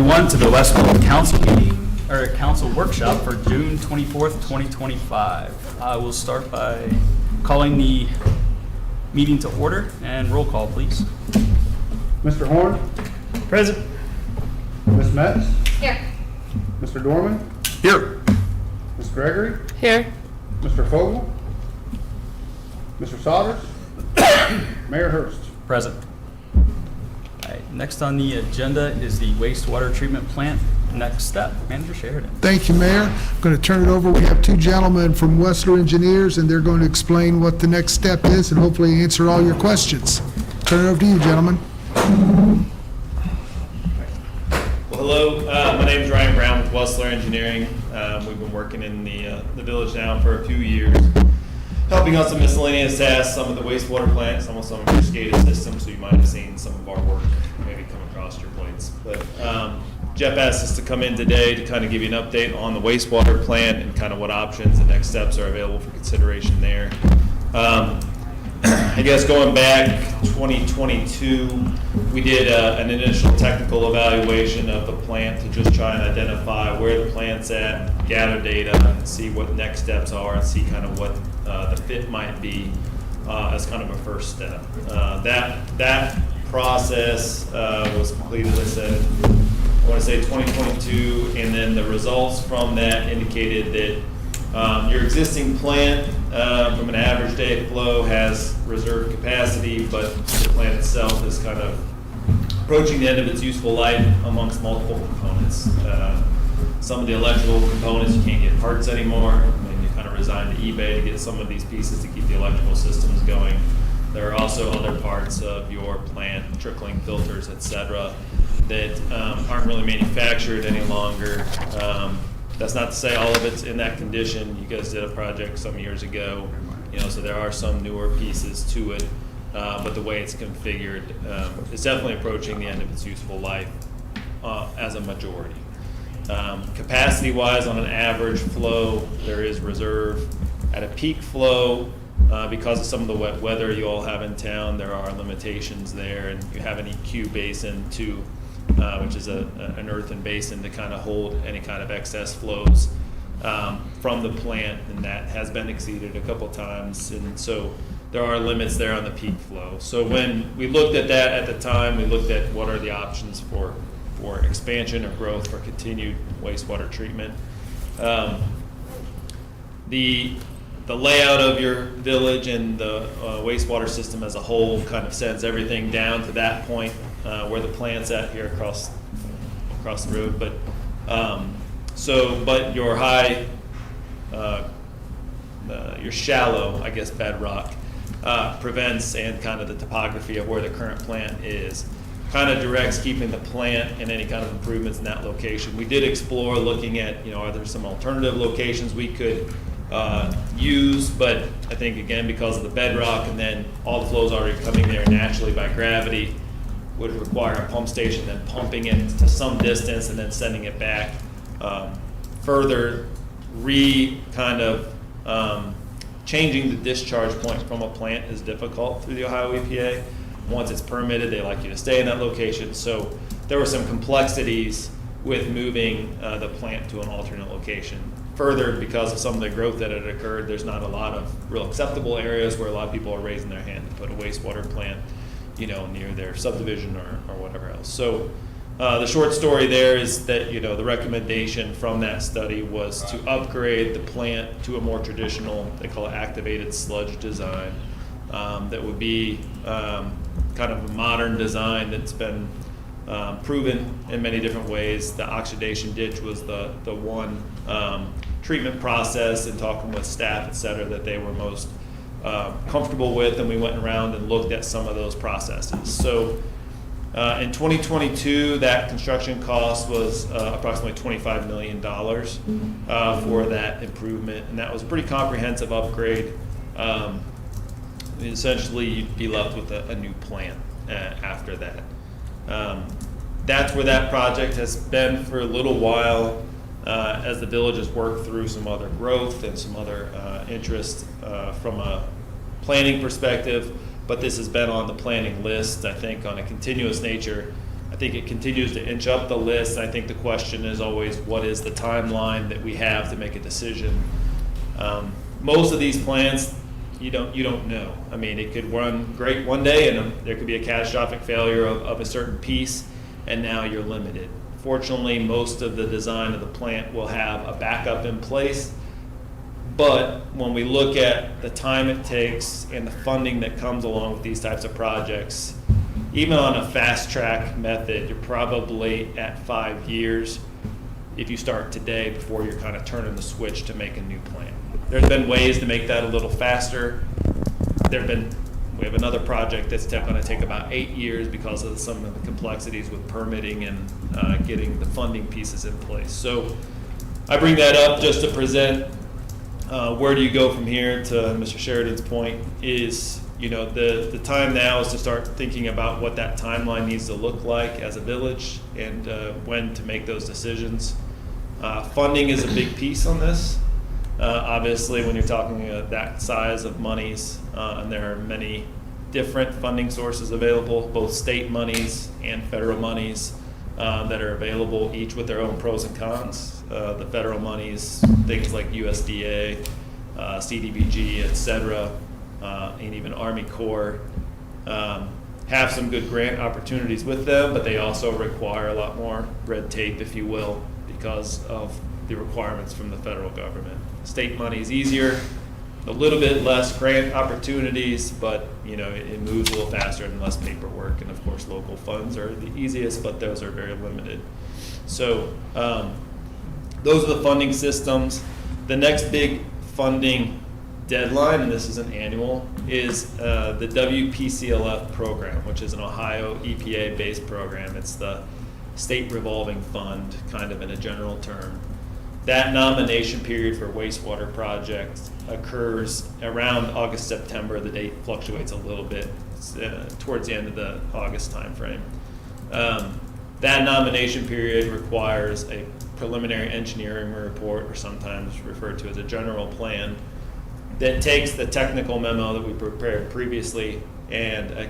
everyone to the Westfield Council meeting, or Council workshop for June 24th, 2025. I will start by calling the meeting to order and roll call, please. Mr. Horn? Present. Ms. Metz? Here. Mr. Dorman? Here. Ms. Gregory? Here. Mr. Fogel? Mr. Sodders? Mayor Hurst? Present. All right, next on the agenda is the wastewater treatment plant next step. Manager Sheridan. Thank you, Mayor. I'm going to turn it over. We have two gentlemen from Wessler Engineers, and they're going to explain what the next step is and hopefully answer all your questions. Turn it over to you, gentlemen. Well, hello. My name is Ryan Brown with Wessler Engineering. We've been working in the village now for a few years, helping on some miscellaneous tasks, some of the wastewater plant, some of your SCADA systems, so you might have seen some of our work maybe come across your plates. But Jeff asked us to come in today to kind of give you an update on the wastewater plant and kind of what options and next steps are available for consideration there. I guess going back 2022, we did an initial technical evaluation of the plant to just try and identify where the plant's at, gather data, and see what next steps are, and see kind of what the fit might be as kind of a first step. That process was completed, I said, I want to say 2022, and then the results from that indicated that your existing plant from an average day flow has reserve capacity, but the plant itself is kind of approaching the end of its useful life amongst multiple components. Some of the electrical components, you can't get parts anymore. I mean, you kind of resign to eBay to get some of these pieces to keep the electrical systems going. There are also other parts of your plant, trickling filters, et cetera, that aren't really manufactured any longer. That's not to say all of it's in that condition. You guys did a project some years ago, so there are some newer pieces to it, but the way it's configured is definitely approaching the end of its useful life as a majority. Capacity-wise, on an average flow, there is reserve. At a peak flow, because of some of the wet weather you all have in town, there are limitations there, and you have an EQ basin too, which is an earthen basin to kind of hold any kind of excess flows from the plant, and that has been exceeded a couple times, and so there are limits there on the peak flow. So when we looked at that at the time, we looked at what are the options for expansion or growth for continued wastewater treatment. The layout of your village and the wastewater system as a whole kind of sends everything down to that point where the plant's at here across the road. But but your high, your shallow, I guess, bedrock prevents, and kind of the topography of where the current plant is kind of directs keeping the plant and any kind of improvements in that location. We did explore looking at, are there some alternative locations we could use, but I think again, because of the bedrock and then all the flows already coming there naturally by gravity, would require a pump station, then pumping it to some distance and then sending it back. Further changing the discharge point from a plant is difficult through the Ohio EPA. Once it's permitted, they like you to stay in that location. So there were some complexities with moving the plant to an alternate location. Further, because of some of the growth that had occurred, there's not a lot of real acceptable areas where a lot of people are raising their hand to put a wastewater plant, near their subdivision or whatever else. So the short story there is that, the recommendation from that study was to upgrade the plant to a more traditional, they call it activated sludge design, that would be kind of a modern design that's been proven in many different ways. The oxidation ditch was the one treatment process, and talking with staff, et cetera, that they were most comfortable with, and we went around and looked at some of those processes. So in 2022, that construction cost was approximately $25 million for that improvement, and that was a pretty comprehensive upgrade. Essentially, you'd be left with a new plant after that. That's where that project has been for a little while, as the village has worked through some other growth and some other interest from a planning perspective, but this has been on the planning list, I think, on a continuous nature. I think think it continues to inch up the list. I think the question is always, what is the timeline that we have to make a decision? Most of these plants, you don't know. I mean, it could run great one day, and there could be a catastrophic failure of a certain piece, and now you're limited. Fortunately, most of the design of the plant will have a backup in place. But when we look at the time it takes and the funding that comes along with these types of projects, even on a fast track method, you're probably at 5 years if you start today before you're kind of turning the switch to make a new plant. There's been ways to make that a little faster. We have another project that's going to take about 8 years because of some of the complexities with permitting and getting the funding pieces in place. So I bring that up just to present where do you go from here. To Mr. Sheridan's point is, the time now is to start thinking about what that timeline needs to look like as a village and when to make those decisions. Funding is a big piece on this. Obviously, when you're talking that size of monies, and there are many different funding sources available, both state monies and federal monies that are available, each with their own pros and cons. The federal monies, things like USDA, CDBG, et cetera, and even Army Corps, have some good grant opportunities with them, but they also require a lot more red tape, if you will, because of the requirements from the federal government. State money is easier, a little bit less grant opportunities, but it moves a little faster and less paperwork. And of course, local funds are the easiest, but those are very limited. So those are the funding systems. The next big funding deadline, and this is an annual, is the WPCLF program, which is an Ohio EPA-based program. It's the state revolving fund, kind of in a general term. That nomination period for wastewater projects occurs around August, September. The date fluctuates a little bit. It's, towards the end of the August timeframe. That nomination period requires a preliminary engineering report, or sometimes referred to as a general plan, that takes the technical memo that we prepared previously and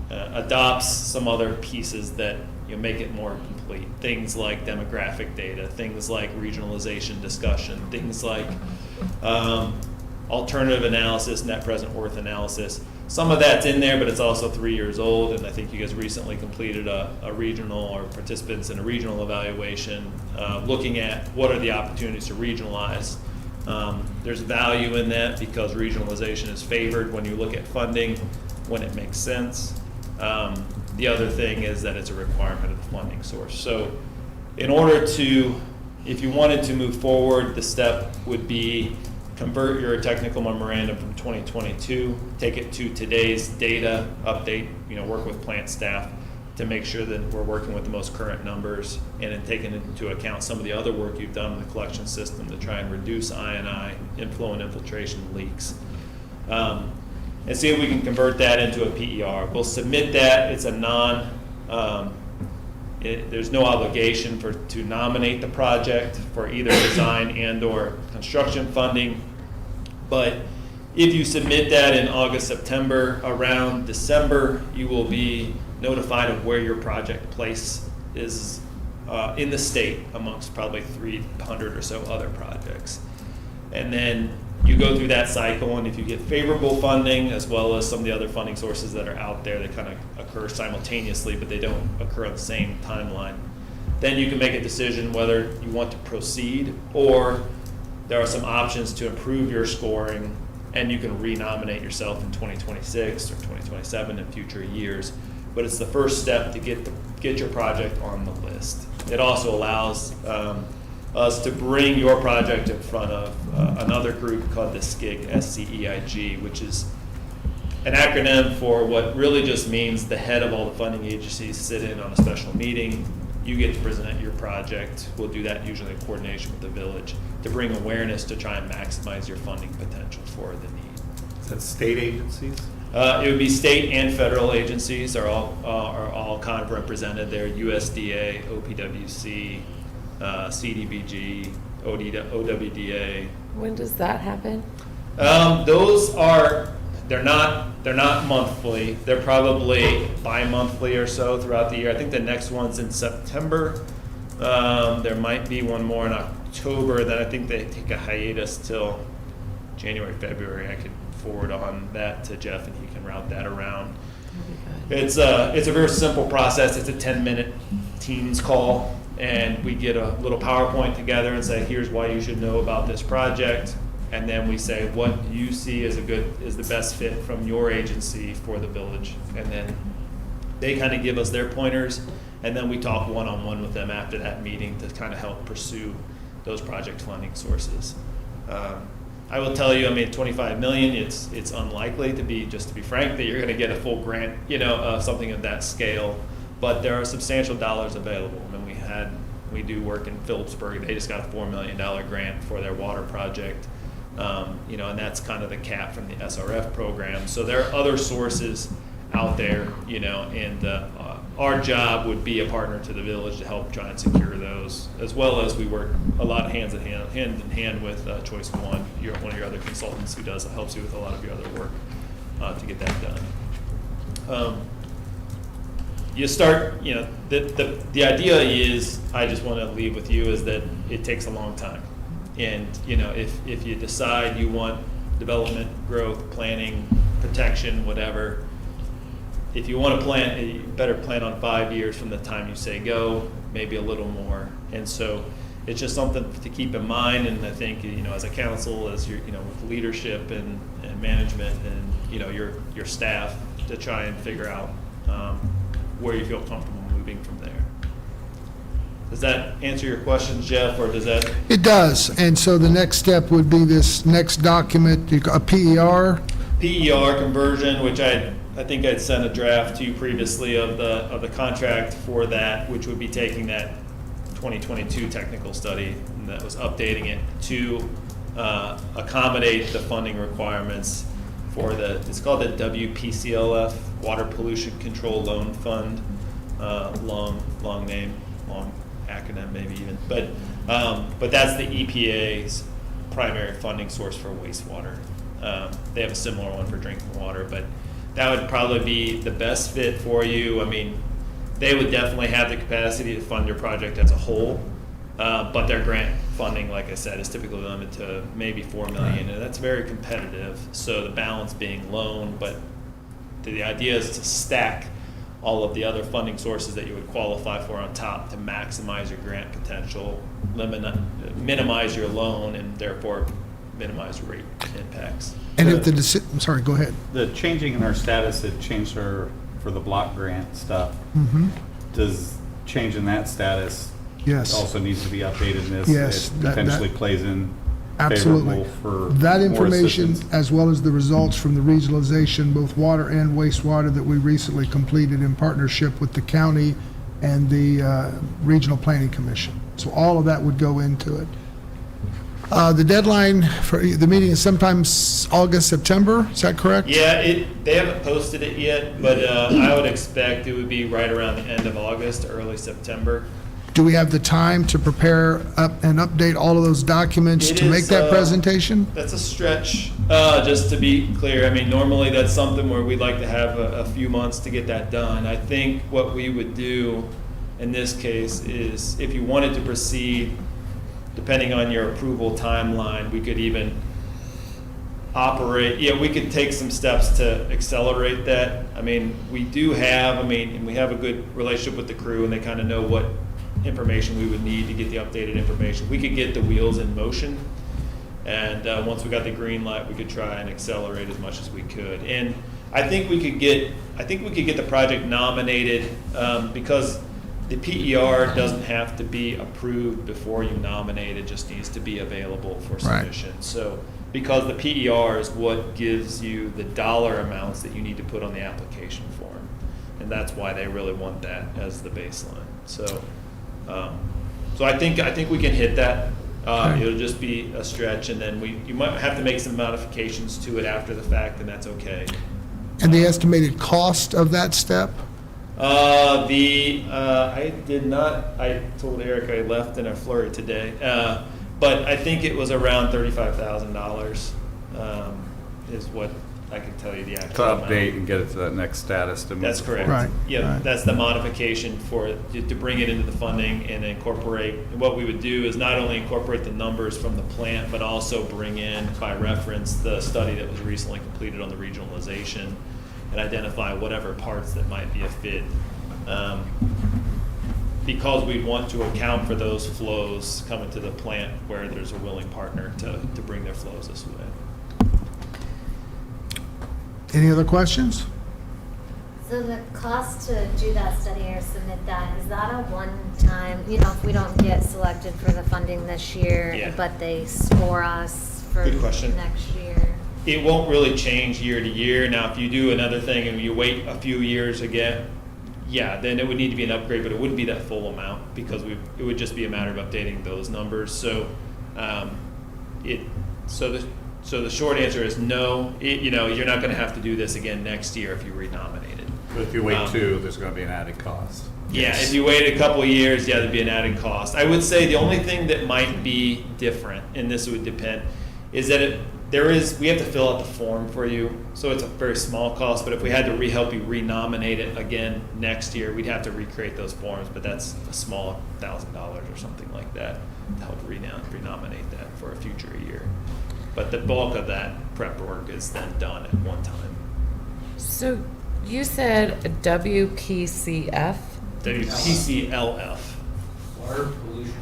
adopts some other pieces that make it more complete. Things like demographic data, things like regionalization discussion, things like alternative analysis, net present worth analysis. Some of that's in there, but it's also 3 years old, and I think you guys recently completed a regional, or participants in a regional evaluation, looking at what are the opportunities to regionalize. There's value in that because regionalization is favored when you look at funding, when it makes sense. The other thing is that it's a requirement of the funding source. So in order to, if you wanted to move forward, the step would be convert your technical memorandum from 2022, take it to today's data, update, work with plant staff to make sure that we're working with the most current numbers, and then taking into account some of the other work you've done in the collection system to try and reduce I&I, inflow and infiltration leaks. And see if we can convert that into a PER. We'll submit that. It's a there's no obligation to nominate the project for either design and or construction funding. But if you submit that in August, September, around December, you will be notified of where your project place is in the state amongst probably 300 or so other projects. And then you go through that cycle, and if you get favorable funding, as well as some of the other funding sources that are out there that kind of occur simultaneously, but they don't occur on the same timeline, then you can make a decision whether you want to proceed, or there are some options to improve your scoring, and you can renominate yourself in 2026 or 2027 in future years. But it's the first step to get your project on the list. It also allows us to bring your project in front of another group called the SCEIG, SCEIG, which is an acronym for what really just means the head of all the funding agencies sit in on a special meeting. You get to present your project. We'll do that usually in coordination with the village to bring awareness to try and maximize your funding potential for the need. Is that state agencies? It would be state and federal agencies are all kind of represented there. USDA, OPWC, CDBG, OWDA. When does that happen? Those are they're not monthly. They're probably bi-monthly or so throughout the year. I think the next one's in September. There might be one more in October. Then I think they take a hiatus till January, February. I could forward on that to Jeff and he can route that around. It's a very simple process. It's a 10-minute Teams call, and we get a little PowerPoint together and say, here's why you should know about this project. And then we say what you see is the best fit from your agency for the village. And then they kind of give us their pointers, and then we talk one-on-one with them after that meeting to kind of help pursue those project funding sources. I will tell you, I mean, 25 million, it's unlikely to be, just to be frank, that you're going to get a full grant, something of that scale. But there are substantial dollars available. I mean, we do work in Phillipsburg. They just got a $4 million grant for their water project. And that's kind of the cap from the SRF program. So there are other sources out there, and our job would be a partner to the village to help try and secure those, as well as we work a lot hand in hand with Choice One, one of your other consultants who helps you with a lot of your other work to get that done. You start, the idea is, I just want to leave with you, is that it takes a long time. And, if you decide you want development, growth, planning, protection, whatever, if you want to plan, you better plan on 5 years from the time you say go, maybe a little more. And so it's just something to keep in mind. And I think, as a council, as your, with leadership and management and, your staff, to try and figure out where you feel comfortable moving from there. Does that answer your questions, Jeff, or does that? It does, and so the next step would be this next document, a PER? PER conversion, which I think I'd sent a draft to you previously of the contract for that, which would be taking that 2022 technical study and that was updating it to accommodate the funding requirements for it's called the WPCLF, Water Pollution Control Loan Fund, long name, long acronym maybe even, but that's the EPA's primary funding source for wastewater. They have a similar one for drinking water, but that would probably be the best fit for you. I mean, they would definitely have the capacity to fund your project as a whole, but their grant funding, like I said, is typically limited to maybe $4 million, and that's very competitive. So the balance being loan, but the idea is to stack all of the other funding sources that you would qualify for on top to maximize your grant potential, minimize your loan, and therefore minimize rate impacts. And if I'm sorry, go ahead. The changing in our status, it changed for the block grant stuff. Mm-hmm. Does changing that status Yes. also needs to be updated in this? Yes, It that- potentially plays in Absolutely. favorable for That more information, assistance. as well as the results from the regionalization, both water and wastewater, that we recently completed in partnership with the county and the Regional Planning Commission. So all of that would go into it. The deadline for the meeting is sometimes August, September, is that correct? Yeah, they haven't posted it yet, but I would expect it would be right around the end of August, early September. Do we have the time to prepare up and update all of those documents It to make is, that presentation? That's a stretch, just to be clear. I mean, normally that's something where we'd like to have a few months to get that done. I think what we would do in this case is, if you wanted to proceed, depending on your approval timeline, we could even we could take some steps to accelerate that. I mean, we have a good relationship with the crew, and they kind of know what information we would need to get the updated information. We could get the wheels in motion, and once we got the green light, we could try and accelerate as much as we could. And I think we could get the project nominated, because the PER doesn't have to be approved before you nominate. It just needs to be available for submission. Right. So because the PER is what gives you the dollar amounts that you need to put on the application form, and that's why they really want that as the baseline. So I think we can hit that. Okay. It'll just be a stretch, and then you might have to make some modifications to it after the fact, and that's okay. And the estimated cost of that step? I did not. I told Eric I left in a flurry today, but I think it was around $35,000 is what I can tell you the To actual amount. update and get it to that next status to move That's correct. Right, Yeah, right. that's the modification for, to bring it into the funding and incorporate. And what we would do is not only incorporate the numbers from the plant, but also bring in, by reference, the study that was recently completed on the regionalization and identify whatever parts that might be a fit. Because we want to account for those flows coming to the plant where there's a willing partner to bring their flows this way. Any other questions? So the cost to do that study or submit that, is that a one-time, if we don't get selected for the funding this year, Yeah. but they score us for Good question. next year? It won't really change year to year. Now, if you do another thing and you wait a few years again, yeah, then it would need to be an upgrade, but it wouldn't be that full amount because it would just be a matter of updating those numbers. So, so the short answer is no. You're not going to have to do this again next year if you renominate it. But if you wait two, there's going to be an added cost. Yeah, if you wait a couple of years, yeah, there'd be an added cost. I would say the only thing that might be different, and this would depend, is that we have to fill out the form for you, so it's a very small cost, but if we had to help you renominate it again next year, we'd have to recreate those forms, but that's a small $1,000 or something like that to help renominate that for a future year. But the bulk of that prep work is then done at one time. So you said WPCF? WPCLF. Water Pollution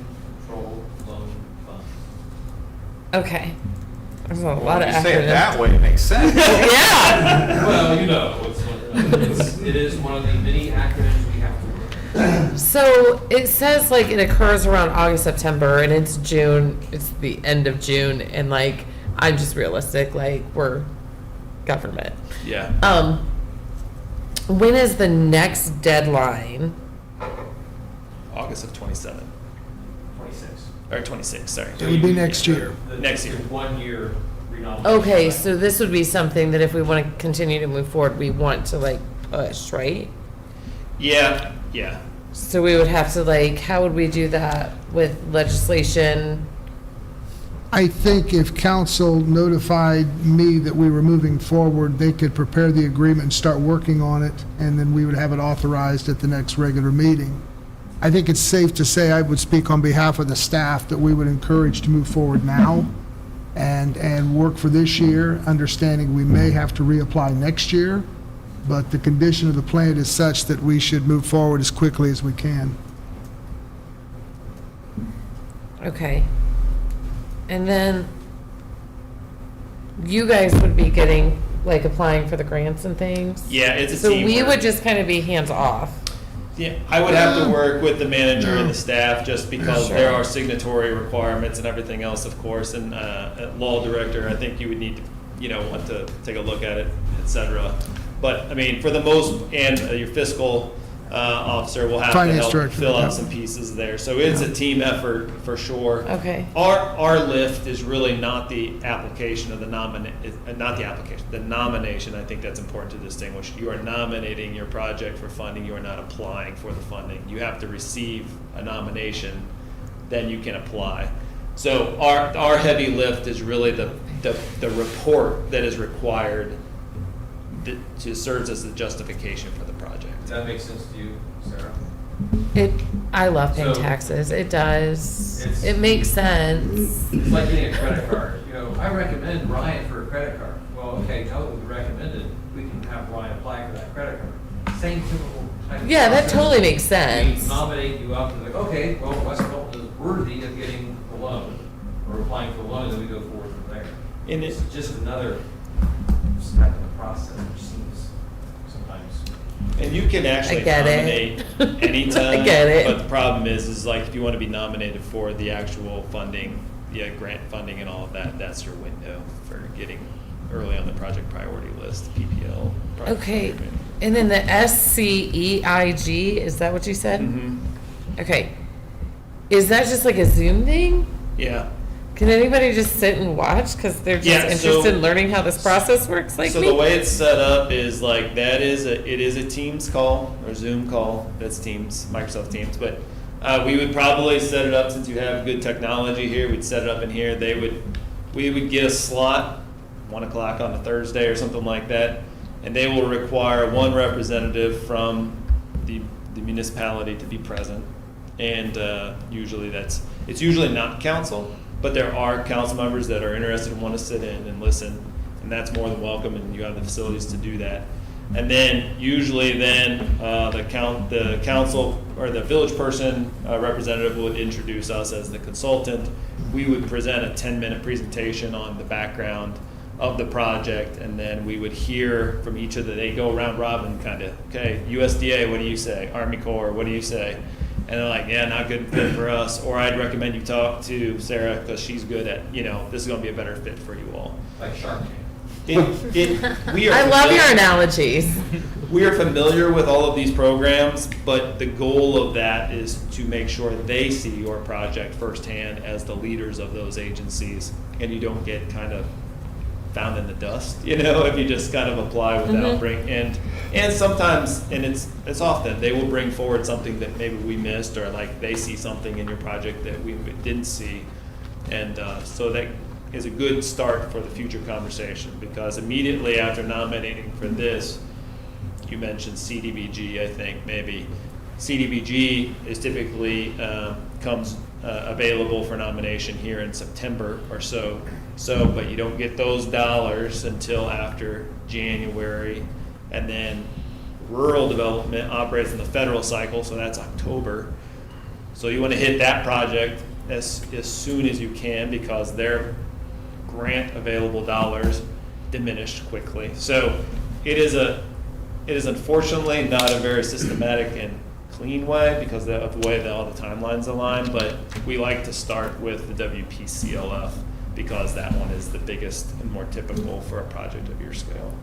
Control Loan Fund. Okay. There's a lot of You say it acronyms. that way, it makes sense. Yeah. Well, it is one of the many acronyms we have to learn. So it says like it occurs around August, September, and it's June. It's the end of June, and like I'm just realistic. Like we're government. Yeah. When is the next deadline? August of 27. 26. Or 26, sorry. It would be next year. Next year. 1 year renomination. Okay, so this would be something that if we want to continue to move forward, we want to like push, right? Yeah. So we would have to like, how would we do that with legislation? I think if council notified me that we were moving forward, they could prepare the agreement and start working on it, and then we would have it authorized at the next regular meeting. I think it's safe to say, I would speak on behalf of the staff, that we would encourage to move forward now and work for this year, understanding we may have to reapply next year, but the condition of the plan is such that we should move forward as quickly as we can. Okay. And then you guys would be getting, like, applying for the grants and things? Yeah, it's a So we teamwork. would just kind of be hands off? Yeah, I would have to work with the manager and the staff just because Sure. there are signatory requirements and everything else, of course. And law director, I think you would need to, want to take a look at it, et cetera. But, I mean, for the most, and your fiscal officer will have to Finance help director, fill yeah. out some pieces there. So it's a team effort for sure. Okay. Our lift is really not the application of the the nomination. I think that's important to distinguish. You are nominating your project for funding. You are not applying for the funding. You have to receive a nomination, then you can apply. So our heavy lift is really the report that is required that serves as the justification for the project. Does that make sense to you, Sarah? I love paying So- taxes. It does. It's- It makes sense. It's like getting a credit card. I recommend Ryan for a credit card. Well, okay, now that we recommended, we can have Ryan apply for that credit card. Same typical type of Yeah, that process. totally makes sense. We nominate you up and like, okay, well, West Milton is worthy of getting the loan, or applying for the loan, and then we go forward from there. And It's just another step in the process, which seems sometimes. And you can actually I get it. nominate anytime. I get it. But the problem is like if you want to be nominated for the actual funding, grant funding and all of that, that's your window for getting early on the project priority list, PPL. project Okay. management. And then the SCEIG, is that what you said? Mhm. Okay. Is that just like a Zoom thing? Yeah. Can anybody just sit and watch because they're just Yeah, interested so- in learning how this process works like So me? the way it's set up is like it is a Teams call or Zoom call. That's Teams, Microsoft Teams. But we would probably set it up since you have good technology here. We'd set it up in here. We would get a slot 1 o'clock on a Thursday or something like that. And they will require one representative from the municipality to be present. And usually it's usually not council, but there are council members that are interested and want to sit in and listen. And that's more than welcome, and you have the facilities to do that. And then usually the council or the village person representative would introduce us as the consultant. We would present a 10-minute presentation on the background of the project, and then we would hear from each of they go around robin kind of, okay, USDA, what do you say? Army Corps, what do you say? And they're like, yeah, not good fit for us. Or I'd recommend you talk to Sarah because she's good at, this is going to be a better fit for you all. Like Shark Tank. I love your analogies. We are familiar with all of these programs, but the goal of that is to make sure they see your project firsthand as the leaders of those agencies, and you don't get kind of found in the dust, if you just kind of apply without and sometimes, and it's often, they will bring forward something that maybe we missed, or like they see something in your project that we didn't see. And so that is a good start for the future conversation, because immediately after nominating for this, you mentioned CDBG, I think, maybe. CDBG is typically comes available for nomination here in September or so. But you don't get those dollars until after January. And then rural development operates in the federal cycle, so that's October. So you want to hit that project as soon as you can, because their grant available dollars diminished quickly. So it is unfortunately not a very systematic and clean way because of the way that all the timelines align, but we like to start with the WPCLF because that one is the biggest and more typical for a project of your scale.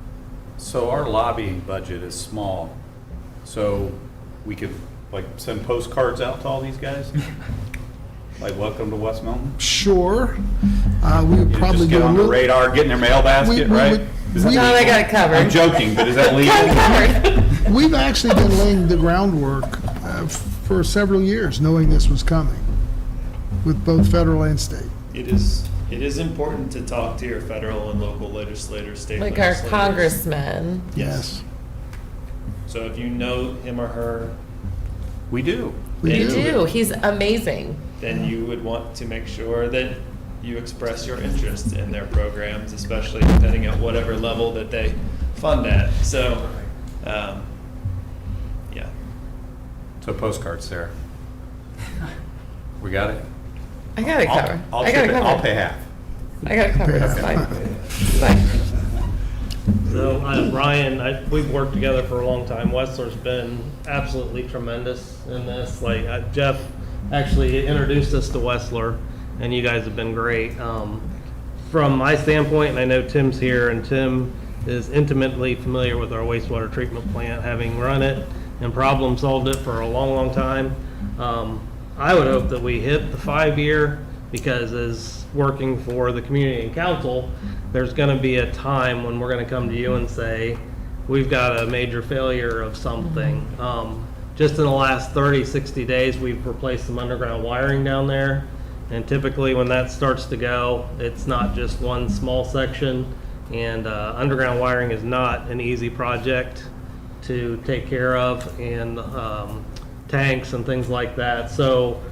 So our lobbying budget is small, so we could send postcards out to all these guys? Like, welcome to West Milton? Sure. We would probably Just get do a on the little. radar, get in their mail basket, we right? would- Is that we- No, they legal? got it covered. I'm joking, but is that Got it legal? covered. We've actually been laying the groundwork for several years, knowing this was coming, with both federal and state. It is important to talk to your federal and local legislators, state Like our legislators. congressman. Yes. So if you know him or her, We do. We You do. do. He's amazing. then you would want to make sure that you express your interest in their programs, especially depending on whatever level that they fund at. So, yeah. So postcards, Sarah. We got it? I got it covered. I'll I got chip it it. covered. I'll pay half. I got it covered. It's fine. It's fine. So, Ryan, we've worked together for a long time. Wessler's been absolutely tremendous in this. Jeff actually introduced us to Wessler, and you guys have been great. From my standpoint, and I know Tim's here, and Tim is intimately familiar with our wastewater treatment plant, having run it and problem solved it for a long, long time. I would hope that we hit the 5-year, because as working for the community and council, there's going to be a time when we're going to come to you and say, we've got a major failure of something. Just in the last 30, 60 days, we've replaced some underground wiring down there. And typically when that starts to go, it's not just one small section. And underground wiring is not an easy project to take care of, and tanks and things like that. So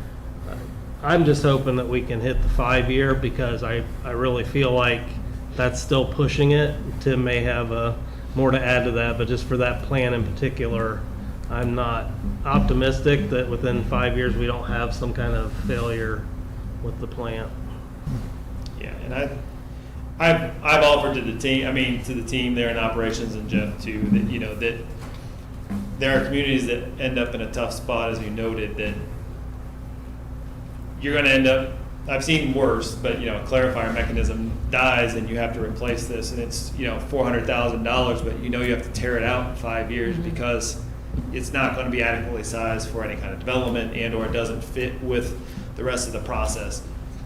I'm just hoping that we can hit the 5-year, because I really feel like that's still pushing it. Tim may have more to add to that, but just for that plan in particular, I'm not optimistic that within 5 years we don't have some kind of failure with the plant. Yeah, and I've offered to the team there in operations, and Jeff too, that that there are communities that end up in a tough spot, as you noted, that you're going to end up. I've seen worse, but a clarifier mechanism dies and you have to replace this, and it's $400,000, but you have to tear it out in 5 years because it's not going to be adequately sized for any kind of development, and/or it doesn't fit with the rest of the process.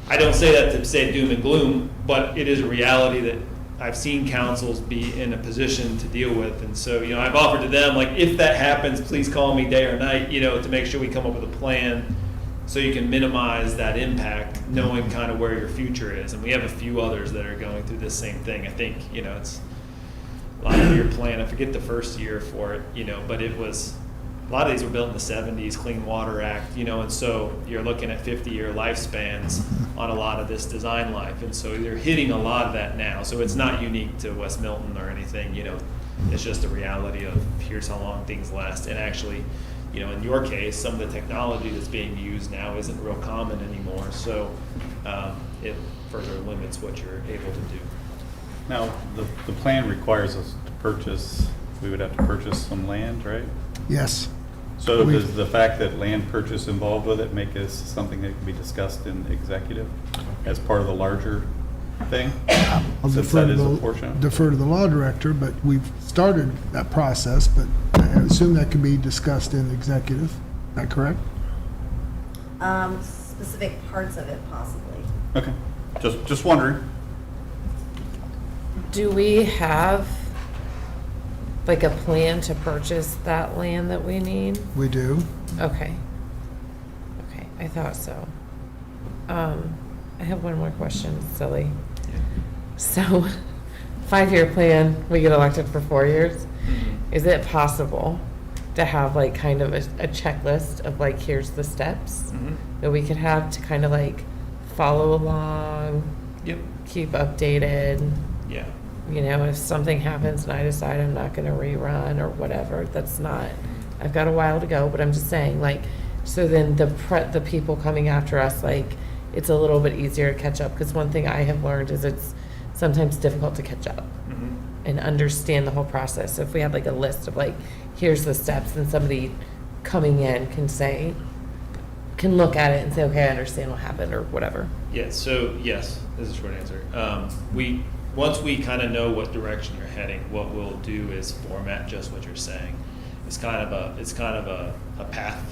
I don't say that to say doom and gloom, but it is a reality that I've seen councils be in a position to deal with. And so, I've offered to them, if that happens, please call me day or night, to make sure we come up with a plan So you can minimize that impact, knowing kind of where your future is. And we have a few others that are going through this same thing. I think, it's a lot of your plan. I forget the first year for it, but it was, a lot of these were built in the 70s, Clean Water Act, and so you're looking at 50-year lifespans on a lot of this design life. And so you're hitting a lot of that now. So it's not unique to West Milton or anything, it's just a reality of here's how long things last. And actually, in your case, some of the technology that's being used now isn't real common anymore. So it further limits what you're able to do. Now, the plan requires us to purchase, we would have to purchase some land, right? Yes. So We- does the fact that land purchase involved with it make this something that can be discussed in executive as part of the larger thing? I'll Since defer that to is a the- portion of it? defer to the law director, but we've started that process, but I assume that can be discussed in executive. Is that correct? Specific parts of it possibly. Okay, just wondering. Do we have like a plan to purchase that land that we need? We do. Okay. Okay, I thought so. I have one more question, silly. So, 5-year plan, we get elected for 4 years. Is it possible to have like kind of a checklist of like, here's the steps that we could have to kind of like follow along, Yep. keep updated? Yeah. If something happens and I decide I'm not gonna rerun or whatever, that's not, I've got a while to go, but I'm just saying, like, so then the people coming after us, like, it's a little bit easier to catch up, because one thing I have learned is it's sometimes difficult to catch up and understand the whole process. So if we had like a list of like, here's the steps, and somebody coming in can look at it and say, okay, I understand what happened or whatever. Yeah, so yes, is a short answer. Once we kind of know what direction you're heading, what we'll do is format just what you're saying. It's kind of a path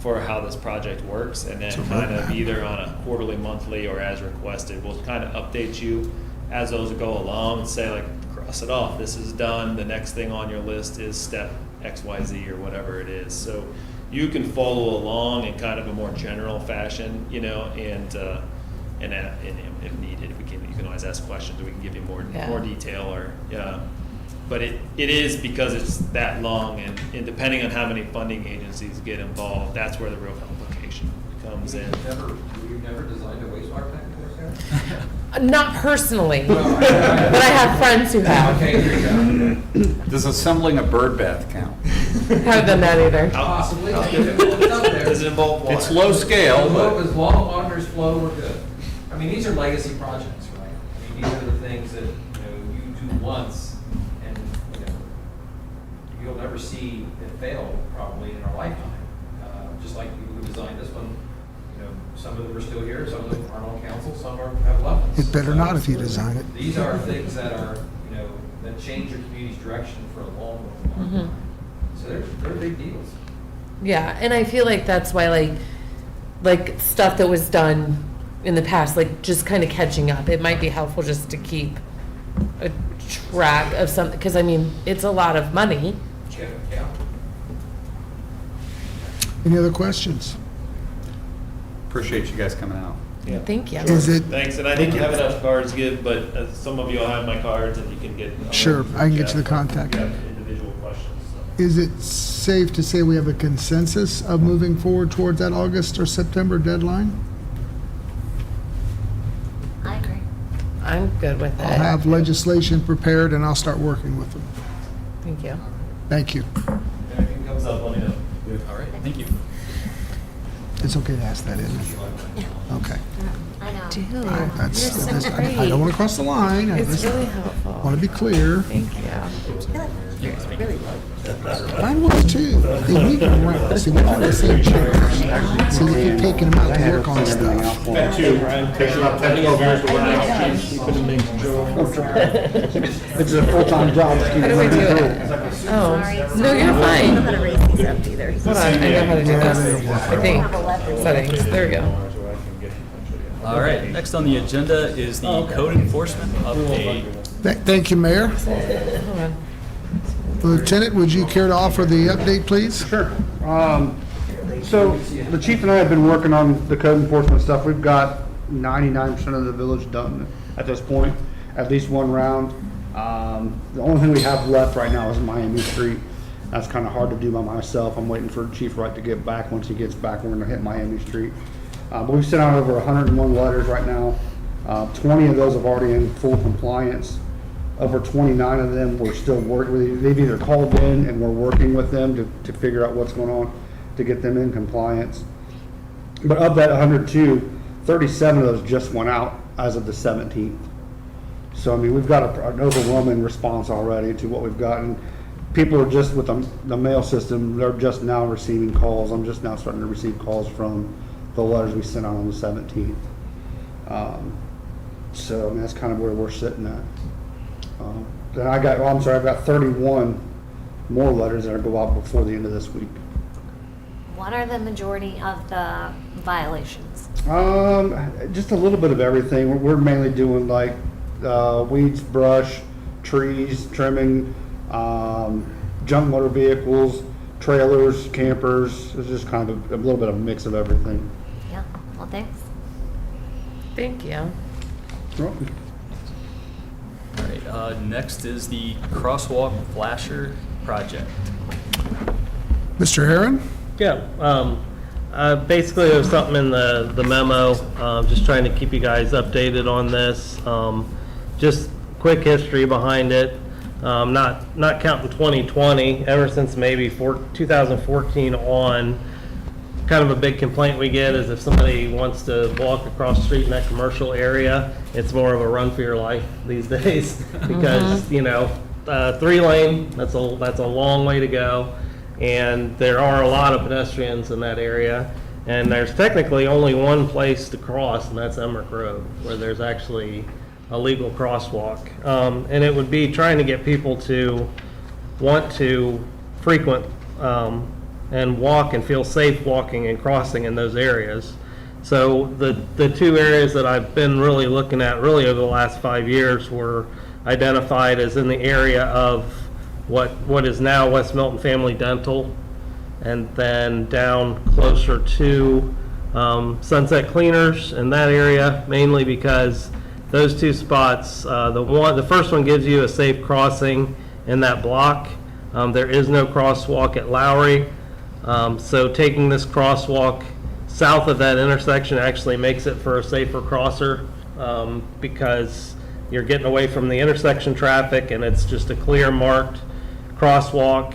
for how this project works, and then kind of either on a quarterly, monthly, or as requested, we'll kind of update you as those go along and say, like, cross it off, this is done, the next thing on your list is step XYZ or whatever it is. So you can follow along in kind of a more general fashion, and if needed, you can always ask questions, or we can give you more detail, or but it is because it's that long, and depending on how many funding agencies get involved, that's where the real complication comes in. You've never designed a wastewater plant before, Sarah? Not personally, but I have friends who have. Okay, here you go. Does assembling a bird bath count? Haven't done that either. Possibly, it's up there. Does it involve water? It's low scale, but As long as waters flow, we're good. I mean, these are legacy projects, right? I mean, these are the things that, you do once, and, you'll never see it fail probably in our lifetime. Just like people who designed this one, some of them are still here, some of them aren't on council, some have left. It better not if you design it. These are things that are, that change your community's direction for a long, long time. So they're big deals. Yeah, and I feel like that's why like stuff that was done in the past, like just kind of catching up. It might be helpful just to keep a track of something, because I mean, it's a lot of money. Yeah. Any other questions? appreciate you guys coming out. Yeah. Thank you. Is it, Thanks, and I didn't have enough cards to give, but some of you will have my cards and you can get. Sure, I can get you the contact. If you have individual questions, so. is it safe to say we have a consensus of moving forward towards that August or September deadline? I agree. I'm good with it. I'll have legislation prepared and I'll start working with them. Thank you. Thank you. If anything comes up, let me know. All right, thank you. It's okay to ask that, isn't it? Okay. I know. Dude, All right, that's, you're so that's- great. I don't want to cross the line. I It's just really helpful. want to be clear. Thank you. Mine was too. They move them around. See, we're on the same chair. So you keep taking them out to work on stuff. It's a full-time job. How do I do it? Oh, no, you're I don't know fine. how to raise these up either. Hold on, I know how to do this. I think. Settings, there we go. All right, next on the agenda is the code enforcement update. Thank you, Mayor. Hold on. Lieutenant, would you care to offer the update, please? Sure. So the chief and I have been working on the code enforcement stuff. We've got 99% of the village done at this point, at least one round. The only thing we have left right now is Miami Street. That's kind of hard to do by myself. I'm waiting for Chief Wright to get back. Once he gets back, we're gonna hit Miami Street. But we've sent out over 101 letters right now. 20 of those have already in full compliance. Over 29 of them we're still working. They've either called in and we're working with them to figure out what's going on to get them in compliance. But of that 102, 37 of those just went out as of the 17th. So, I mean, we've got an overwhelming response already to what we've gotten. People are just, with the mail system, they're just now receiving calls. I'm just now starting to receive calls from the letters we sent out on the 17th. So, I mean, that's kind of where we're sitting at. Then I've got 31 more letters that are go out before the end of this week. What are the majority of the violations? Just a little bit of everything. We're mainly doing like weeds, brush, trees, trimming, junk motor vehicles, trailers, campers. It's just kind of a little bit of a mix of everything. Yeah, well, thanks. Thank you. Well, All right, next is the crosswalk flasher project. Mr. Aaron? Yeah, basically there was something in the memo, just trying to keep you guys updated on this. Just quick history behind it, not counting 2020, ever since maybe 2014 on, kind of a big complaint we get is if somebody wants to walk across the street in that commercial area, it's more of a run for your life these days because, you know, 3-lane, that's a long way to go. And there are a lot of pedestrians in that area. And there's technically only one place to cross, and that's Emmerich Road, where there's actually a legal crosswalk. And it would be trying to get people to want to frequent and walk and feel safe walking and crossing in those areas. So the two areas that I've been really looking at really over the last 5 years were identified as in the area of what is now West Milton Family Dental, and then down closer to Sunset Cleaners in that area, mainly because those two spots, the first one gives you a safe crossing in that block. There is no crosswalk at Lowry, so taking this crosswalk south of that intersection actually makes it for a safer crosser because you're getting away from the intersection traffic and it's just a clear marked crosswalk.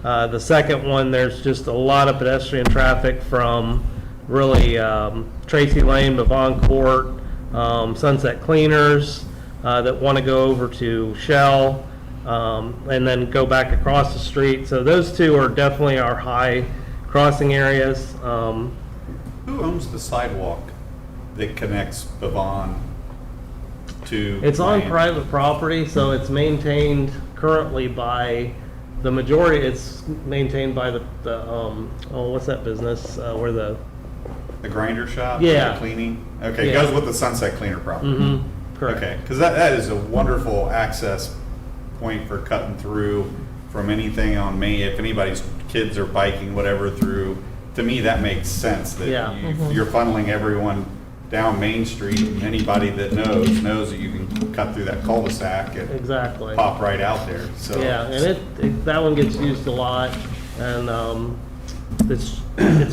The second one, there's just a lot of pedestrian traffic from really Tracy Lane, Bavon Court, Sunset Cleaners that want to go over to Shell and then go back across the street. So those two are definitely our high crossing areas. Who owns the sidewalk that connects Bavon to? It's on Miami? private property, so it's maintained currently by the majority. It's maintained by the what's that business where the grinder shop? Yeah. The cleaning? Okay, it Yeah. goes with the Sunset Cleaner property. correct. Okay, because that is a wonderful access point for cutting through from anything on Main. If anybody's kids are biking, whatever, through, to me, that makes sense that Yeah. you're funneling everyone down Main Street. Anybody that knows that you can cut through that cul-de-sac and Exactly. pop right out there. So Yeah, and that one gets used a lot, and it's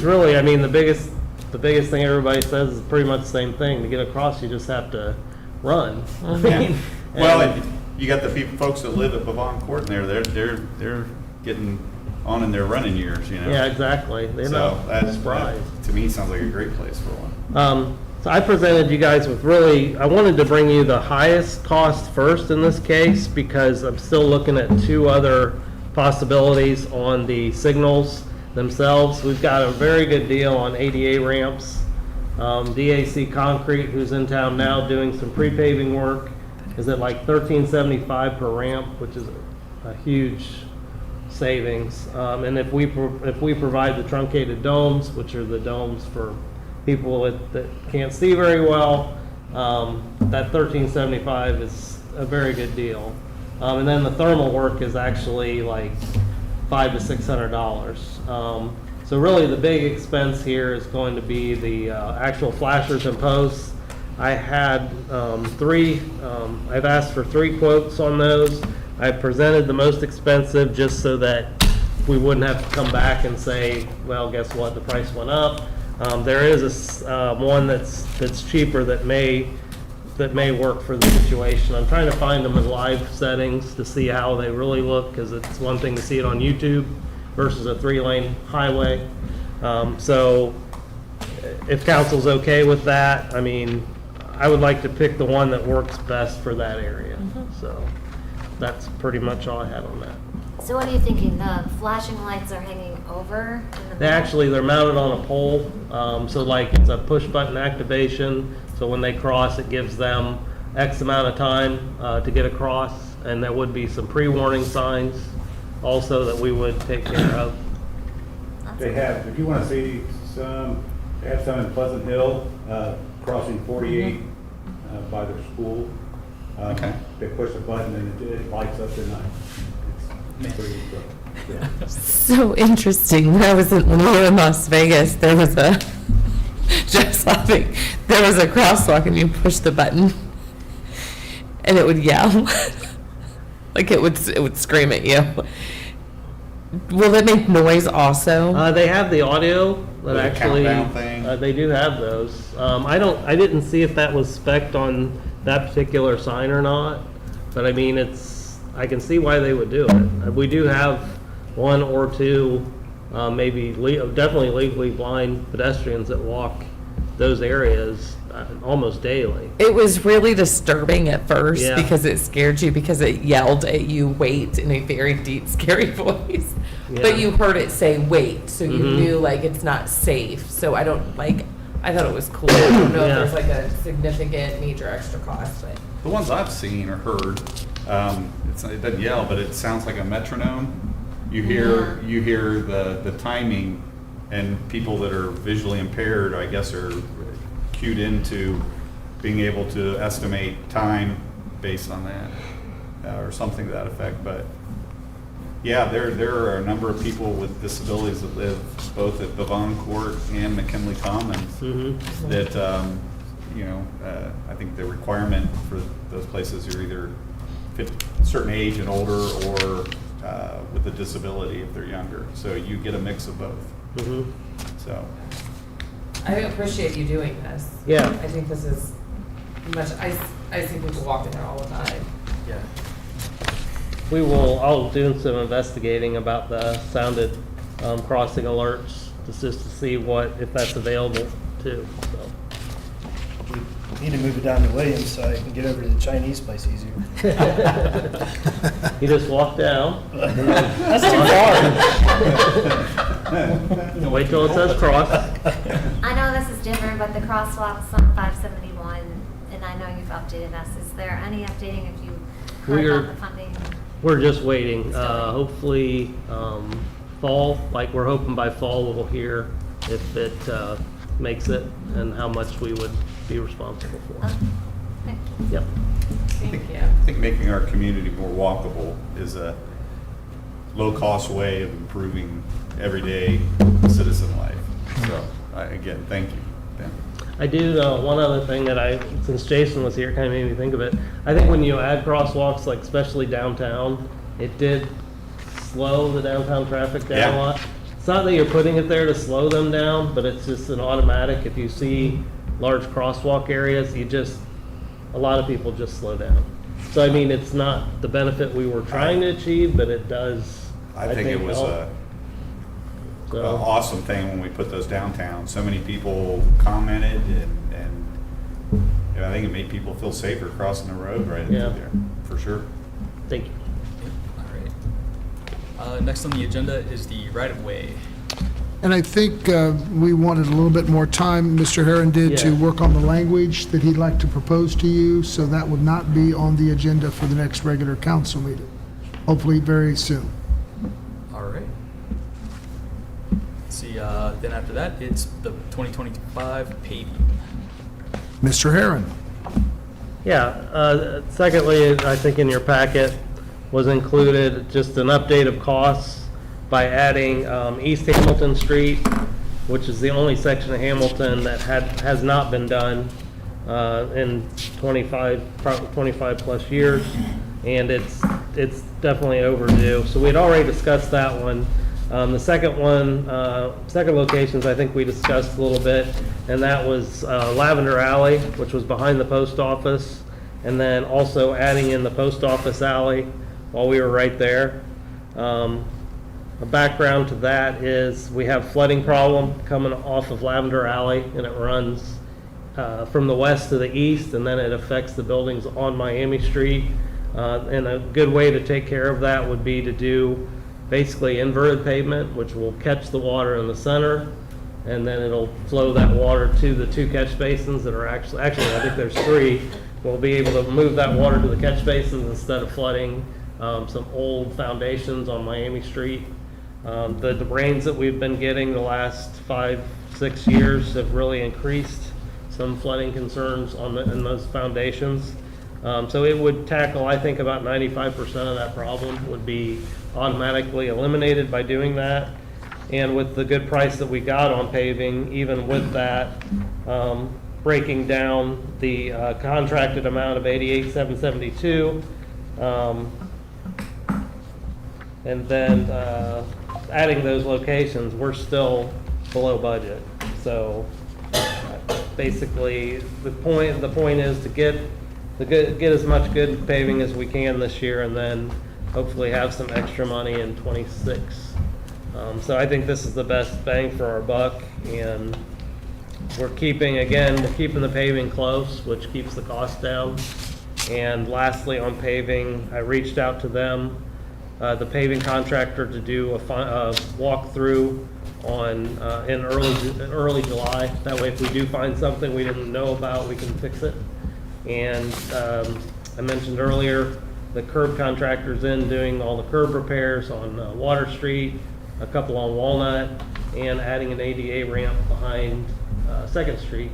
really, I mean, the biggest thing everybody says is pretty much the same thing. To get across, you just have to run. I Yeah. mean, Well, and- you got the folks that live at Bavon Court, and they're getting on in their running years, you know. yeah, exactly. They're So not that surprised. to me sounds like a great place for one. So I presented you guys with I wanted to bring you the highest cost first in this case because I'm still looking at two other possibilities on the signals themselves. We've got a very good deal on ADA ramps. DAC Concrete, who's in town now doing some pre-paving work, is at like $13.75 per ramp, which is a huge savings. And if we provide the truncated domes, which are the domes for people that can't see very well, that $13.75 is a very good deal. And then the thermal work is actually like $500 to $600. So really, the big expense here is going to be the actual flashers and posts. I had I've asked for 3 quotes on those. I presented the most expensive just so that we wouldn't have to come back and say, well, guess what, the price went up. There is one that's cheaper that may work for the situation. I'm trying to find them in live settings to see how they really look, because it's one thing to see it on YouTube versus a 3-lane highway. So if council's okay with that, I mean, I would like to pick the one that works best for that area. So that's pretty much all I had on that. So what are you thinking? The flashing lights are hanging over in the back? They're mounted on a pole, so like it's a push button activation. So when they cross, it gives them X amount of time to get across, and there would be some pre-warning signs also that we would take care of. They have, if you want to see some, they have some in Pleasant Hill, crossing 48 by their school. Okay. They push a button and it lights up the night. It's pretty cool. Yeah. So interesting. When we were in Las Vegas, there was a, just laughing, there was a crosswalk and you push the button and it would yell. Like it would scream at you. Will it make noise also? They have the audio that With a actually, countdown thing? they do have those. I didn't see if that was spec'd on that particular sign or not, but I mean, I can see why they would do it. We do have 1 or 2, maybe definitely legally blind pedestrians that walk those areas almost daily. It was really disturbing at first Yeah. because it scared you because it yelled at you, wait, in a very deep, scary voice. Yeah. But you heard it say wait, so you Mhm. knew like it's not safe. So I thought it was cool. I don't know Yeah. if there's like a significant major extra cost, but. The ones I've seen or heard, it doesn't yell, but it sounds like a metronome. You hear the timing, and people that are visually impaired, I guess, are cued into being able to estimate time based on that, or something to that effect. But yeah, there are a number of people with disabilities that live both at Bavon Court and McKinley Commons that, I think the requirement for those places, you're either fit a certain age and older, or with a disability if they're younger. So you get a mix of both. So. I appreciate you doing this. Yeah. I think this is much, I see people walking there all the time. Yeah. I'll do some investigating about the sounded crossing alerts, just to see if that's available too, so. Need to move it down to Williams so I can get over to the Chinese place easier. You just walk down. That's too far. Wait till it says cross. I know this is different, but the crosswalks on 571, and I know you've updated us. Is there any updating if you heard about the funding? We're just waiting. Hopefully, fall, like we're hoping by fall we'll hear if it makes it and how much we would be responsible for. Okay. Yep. Thank you. I think making our community more walkable is a low-cost way of improving everyday citizen life. So, again, thank you, Ben. I do know one other thing that since Jason was here, kind of made me think of it. I think when you add crosswalks, like especially downtown, it did slow the downtown traffic down Yeah. a lot. It's not that you're putting it there to slow them down, but it's just an automatic. If you see large crosswalk areas, a lot of people just slow down. So I mean, it's not the benefit we were trying to achieve, but it does. I think it was help. an awesome thing when we put those downtown. So many people commented, and I think it made people feel safer crossing the road right into Yeah. there, for sure. Thank you. All right. Next on the agenda is the right-of-way. And I think we wanted a little bit more time, Mr. Herron did, to Yeah. work on the language that he'd like to propose to you, so that would not be on the agenda for the next regular council meeting, hopefully very soon. All right. Let's see, then after that, it's the 2025 paving. Mr. Herron. Yeah, secondly, I think in your packet was included just an update of costs. by adding East Hamilton Street, which is the only section of Hamilton that has not been done in 25 plus years, and it's definitely overdue. So we'd already discussed that one. The second one, second locations, I think we discussed a little bit, and that was Lavender Alley, which was behind the post office, and then also adding in the post office alley while we were right there. A background to that is we have flooding problem coming off of Lavender Alley, and it runs from the west to the east, and then it affects the buildings on Miami Street. And a good way to take care of that would be to do basically inverted pavement, which will catch the water in the center, and then it'll flow that water to the 2 catch basins that are actually I think there's 3. We'll be able to move that water to the catch basins instead of flooding some old foundations on Miami Street. The rains that we've been getting the last 5-6 years have really increased some flooding concerns in those foundations. So it would tackle, I think, about 95% of that problem would be automatically eliminated by doing that. And with the good price that we got on paving, even with that, breaking down the contracted amount of $88,772, and then adding those locations, we're still below budget. So basically, the point is to get as much good paving as we can this year, and then hopefully have some extra money in '26. So I think this is the best bang for our buck, and we're keeping the paving close, which keeps the cost down. And lastly, on paving, I reached out to them, the paving contractor, to do a walkthrough in early July. That way, if we do find something we didn't know about, we can fix it. And I mentioned earlier, the curb contractor's in doing all the curb repairs on Water Street, a couple on Walnut, and adding an ADA ramp behind 2nd Street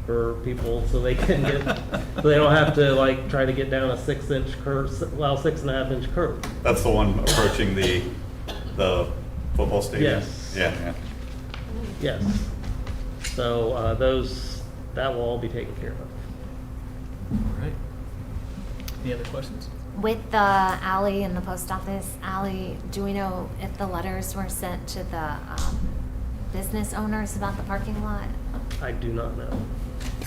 for people so they can so they don't have to like try to get down a 6-inch curb, 6.5-inch curb. That's the one approaching the football stadium? Yes. Yeah. Yes. So that will all be taken care of. All right. Any other questions? With the alley and the post office alley, do we know if the letters were sent to the business owners about the parking lot? I do not know.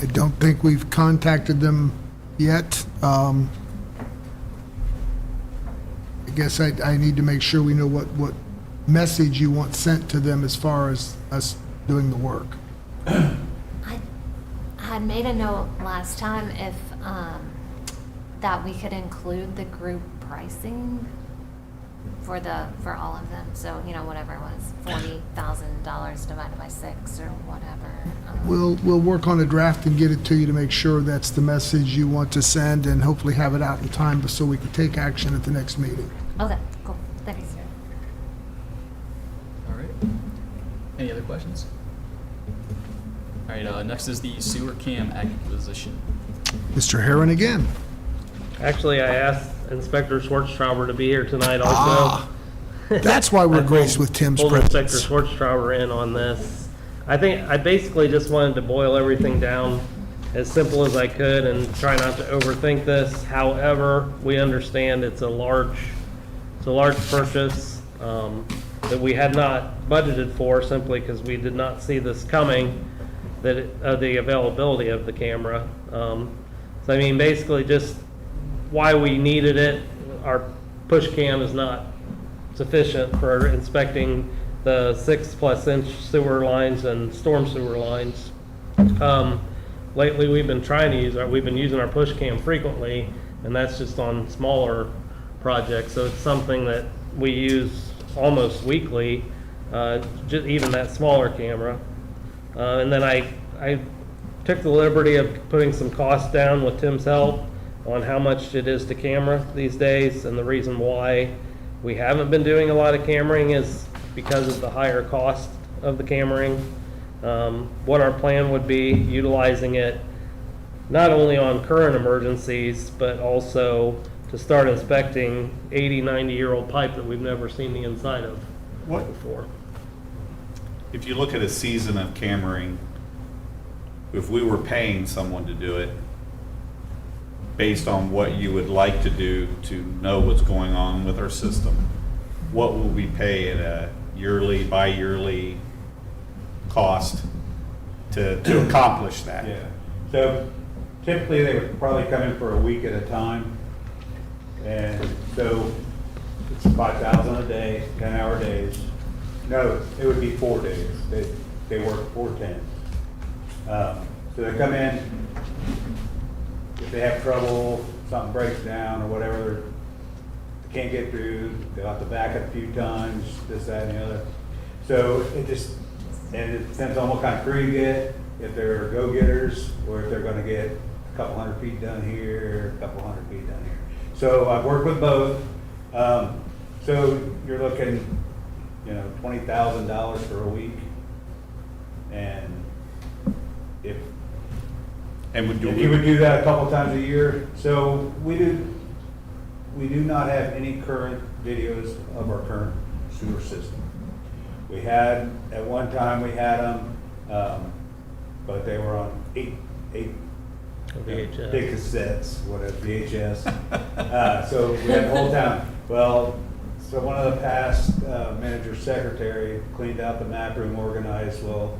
I don't think we've contacted them yet. I guess I need to make sure we know what message you want sent to them as far as us doing the work. I had made a note last time if that we could include the group pricing for all of them. So, whatever it was, $40,000 divided by 6 or whatever. We'll work on a draft and get it to you to make sure that's the message you want to send, and hopefully have it out in time so we can take action at the next meeting. Okay, cool. Thanks. All right. Any other questions? All right, next is the sewer cam acquisition. Mr. Herron again. Actually, I asked Inspector Schwartztrauber to be here tonight also. That's why we're graced with Tim's Pulled Inspector presence. Schwartztrauber in on this. I think I basically just wanted to boil everything down as simple as I could and try not to overthink this. However, we understand it's a large purchase that we had not budgeted for, simply because we did not see this coming, the availability of the camera. So I mean, basically just why we needed it. Our push cam is not sufficient for inspecting the 6+ inch sewer lines and storm sewer lines. Lately, we've been using our push cam frequently, and that's just on smaller projects. So it's something that we use almost weekly, just even that smaller camera. And then I took the liberty of putting some costs down with Tim's help on how much it is to camera these days, and the reason why we haven't been doing a lot of cameraing is because of the higher cost of the cameraing. What our plan would be, utilizing it not only on current emergencies, but also to start inspecting 80, 90-year-old pipe that we've never seen the inside of. What? before. If you look at a season of cammering, if we were paying someone to do it, based on what you would like to do to know what's going on with our system, what will we pay at a yearly, bi-yearly cost to accomplish that? Yeah, so typically they would probably come in for a week at a time. And so it's 5,000 a day, 10-hour days. No, it would be 4 days. They work 4 10s. So they come in, if they have trouble, something breaks down or whatever, they can't get through, they'll have to back it a few times, this, that, and the other. So it just, and it depends on what kind of crew you get, if they're go-getters, or if they're gonna get a couple hundred feet done here, a couple hundred feet done here. So I've worked with both. So you're looking, $20,000 for a week. And if you would do that a couple times a year. So we do not have any current videos of our current sewer system. We had, at one time, we had them, but they were on eight VHS. big cassettes, whatever, VHS. So we had the whole town. Well, so one of the past manager's secretary cleaned out the map room, organized, well,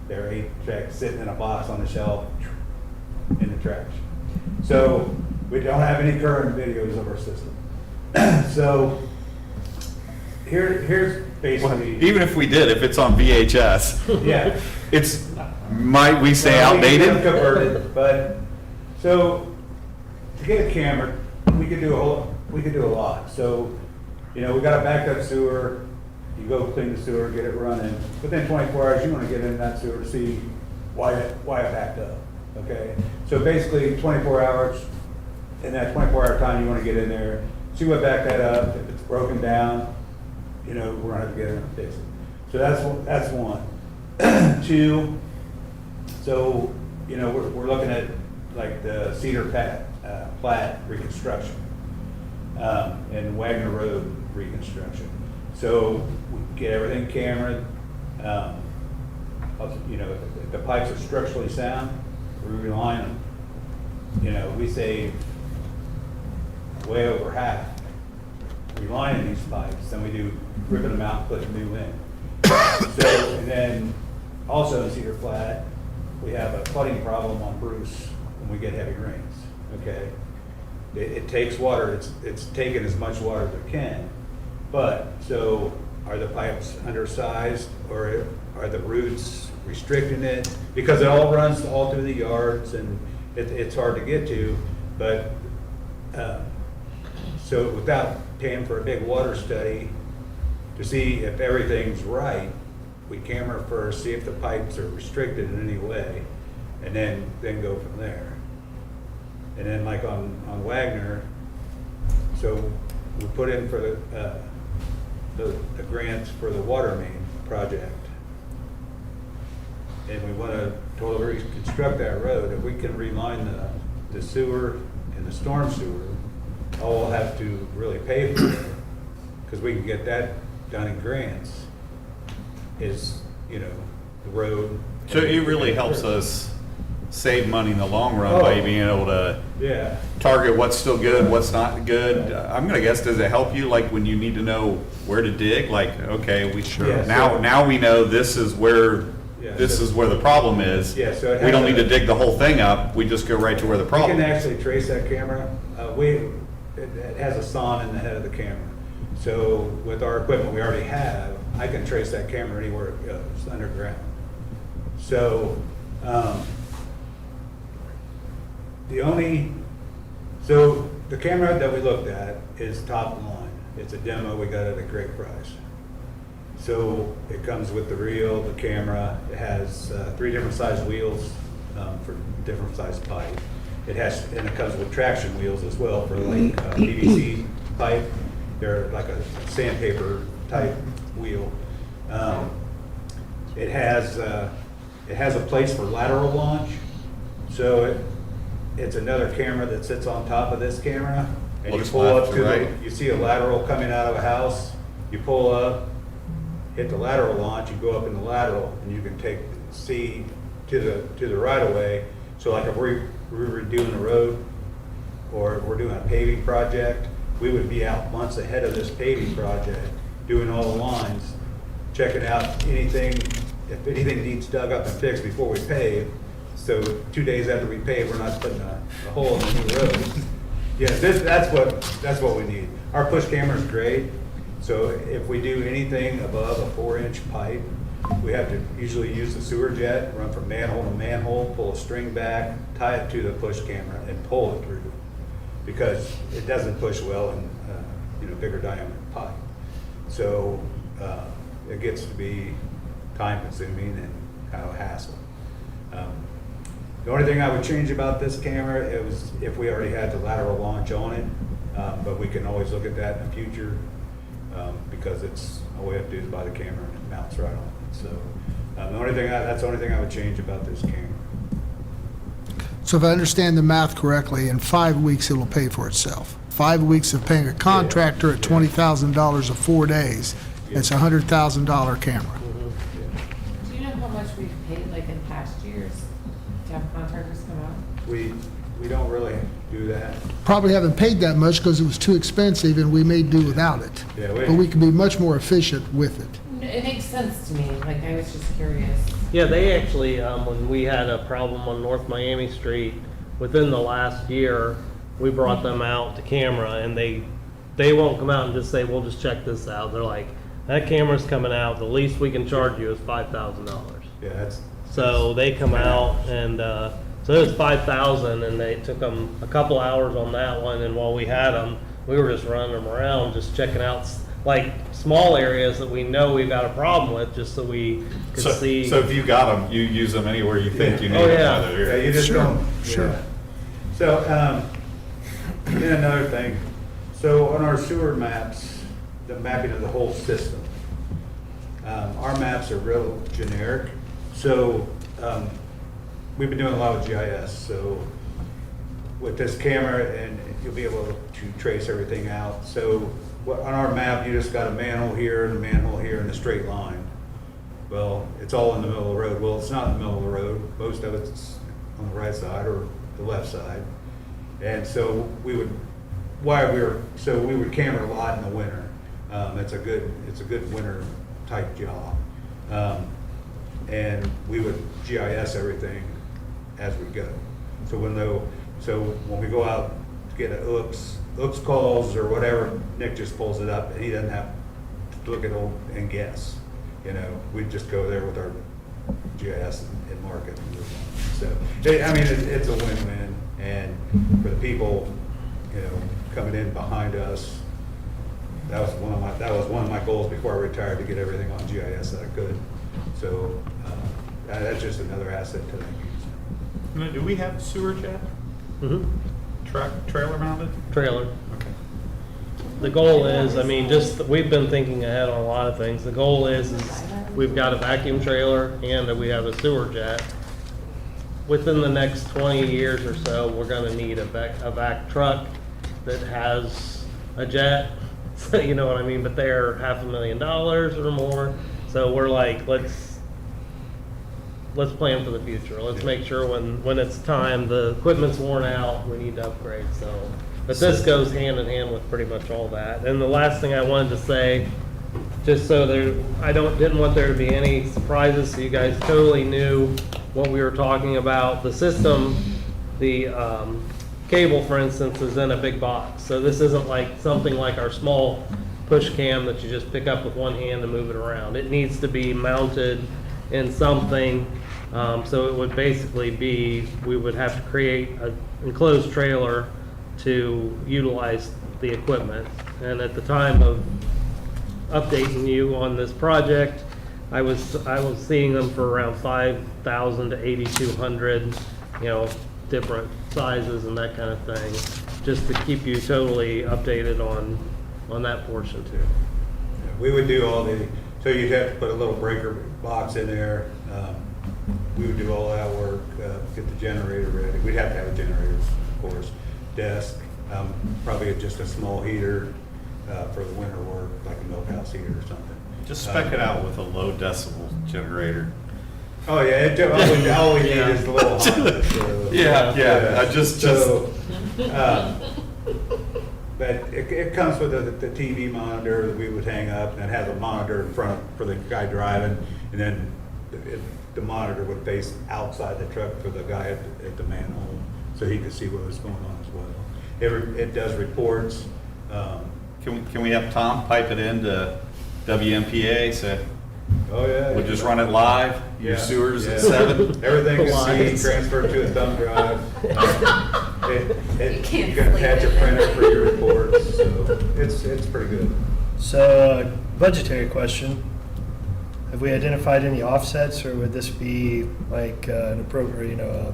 there are 8 tracks sitting in a box on the shelf in the trash. So we don't have any current videos of our system. So here's basically. Even if we did, if it's on VHS, Yeah. it's, might we say Well, we can outdated? convert it, but, so, to get a camera, we could do a lot. So, we got a backup sewer, you go clean the sewer, get it running. Within 24 hours, you wanna get in that sewer to see why it backed up, okay? So basically, 24 hours, in that 24-hour time, you wanna get in there, see what backed that up. If it's broken down, we're gonna have to get in and fix it. So that's one. 2, so, we're looking at like the Cedar Plat reconstruction, and Wagner Road reconstruction. So we get everything cameraed, if the pipes are structurally sound, we reline them. We save way over half relining these pipes than we do ripping them out and putting new in. So, and then also in Cedar Flat, we have a flooding problem on Bruce when we get heavy rains, okay? It takes water, it's taken as much water as it can, but, so, are the pipes undersized, or are the roots restricting it? Because it all runs all through the yards, and it's hard to get to, but, so without paying for a big water study to see if everything's right, we camera first, see if the pipes are restricted in any way, and then go from there. And then like on Wagner, so we put in for the grants for the water main project. And we want to totally reconstruct that road. If we can reline the sewer and the storm sewer, all we'll have to really pay for it, because we can get that done in grants, is, the road. So it really helps us save money in the long run by being able to Yeah. target what's still good, what's not good. I'm gonna guess, does it help you, like, when you need to know where to dig? Like, okay, Yeah, now we know this is where Yeah, this so- is where the problem is. Yeah, so it We don't has need to a- dig the whole thing up, we just go right to where the We problem can is. actually trace that camera. It has a son in the head of the camera. So with our equipment we already have, I can trace that camera anywhere it goes, underground. So, so the camera that we looked at is top line. It's a demo we got at a great price. So it comes with the reel, the camera. It has 3 different size wheels for different size pipe. And it comes with traction wheels as well for like PVC pipe. They're like a sandpaper type wheel. It has a place for lateral launch. So it's another camera that sits on top of this camera. And Looks you pull left up to to right. you see a lateral coming out of a house. You pull up, hit the lateral launch, you go up in the lateral, and you can see to the right of way. So like if we're redoing the road, or if we're doing a paving project, we would be out months ahead of this paving project, doing all the lines, checking out if anything needs dug up and fixed before we pave. So 2 days after we pave, we're not putting a hole in the new road. Yeah, that's what we need. Our push camera is great. So if we do anything above a 4-inch pipe, we have to usually use the sewer jet, run from manhole to manhole, pull a string back, tie it to the push camera, and pull it through, because it doesn't push well in bigger diameter pipe. So it gets to be time consuming and kind of a hassle. The only thing I would change about this camera is if we already had the lateral launch on it, but we can always look at that in the future, because it's all we have to do is buy the camera and it mounts right on it. So that's the only thing I would change about this camera. So if I understand the math correctly, in 5 weeks, it'll pay for itself. 5 weeks of paying a contractor at $20,000 of 4 days, it's a $100,000 camera. Do you know how much we've paid, like in past years, to have contractors come out? We don't really do that. Probably haven't paid that much because it was too expensive and we may do without it. Yeah, But we can be much more efficient with it. It makes sense to me, like, I was just curious. Yeah, they actually, when we had a problem on North Miami Street, within the last year, we brought them out to camera, and they won't come out and just say, we'll just check this out. They're like, that camera's coming out, the least we can charge you is $5,000. Yeah, So they come out, and so it was $5,000, and they took them a couple hours on that one, and while we had them, we were just running them around, just checking out like small areas that we know we've got a problem with, just so we could see. So if you got them, you use them anywhere you think you need Oh, them. yeah. whether Yeah, you just Sure, don't. sure. Yeah. So, then another thing, so on our sewer maps, the mapping of the whole system, our maps are real generic. So, we've been doing a lot of GIS, so with this camera, and you'll be able to trace everything out. So on our map, you just got a manhole here and a manhole here in a straight line. Well, it's all in the middle of the road. Well, it's not in the middle of the road. Most of it's on the right side or the left side. And so we would camera a lot in the winter. It's a good winter type job. And we would GIS everything as we go. So when we go out to get an oops calls or whatever, Nick just pulls it up and he doesn't have to look at it and guess. We just go there with our GIS and mark it and move on. So, it's a win-win. And for the people, coming in behind us, that was one of my goals before I retired, to get everything on GIS that I could. So that's just another asset to use. Do we have sewer jet? Mhm. Trailer mounted? Trailer. Okay. The goal is, we've been thinking ahead on a lot of things. The goal is we've got a vacuum trailer and that we have a sewer jet. Within the next 20 years or so, we're gonna need a vac truck that has a jet. So, you know what I mean? But they're $500,000 or more. So we're like, let's plan for the future. Let's make sure when it's time, the equipment's worn out, we need to upgrade. So, but this goes hand in hand with pretty much all that. And the last thing I wanted to say, just so I didn't want there to be any surprises, so you guys totally knew what we were talking about. The system, the cable, for instance, is in a big box. So this isn't like something like our small push cam that you just pick up with one hand and move it around. It needs to be mounted in something. So it would basically be, we would have to create an enclosed trailer to utilize the equipment. And at the time of updating you on this project, I was seeing them for around 5,000 to 8,200, different sizes and that kind of thing, just to keep you totally updated on that portion too. Yeah, we would do so you'd have to put a little breaker box in there. We would do all that work, get the generator ready. We'd have to have a generator, of course, desk, probably just a small heater for the winter work, like a milk house heater or something. Just spec it out with a low decibel generator. Oh, yeah, all we need is the little Honda, so. Yeah, I just. So, but it comes with the TV monitor that we would hang up, and it has a monitor in front for the guy driving, and then the monitor would face outside the truck for the guy at the manhole, so he could see what was going on as well. It does reports. Can we have Tom pipe it into WMPA, so Oh, yeah. we'll just run it live, your Yeah, sewers at yeah. 7? Everything is Live. seen, transferred to a thumb drive. You can't You can attach a sleep with printer it. for your reports, so it's pretty good. So, budgetary question. Have we identified any offsets, or would this be like an appropriate, a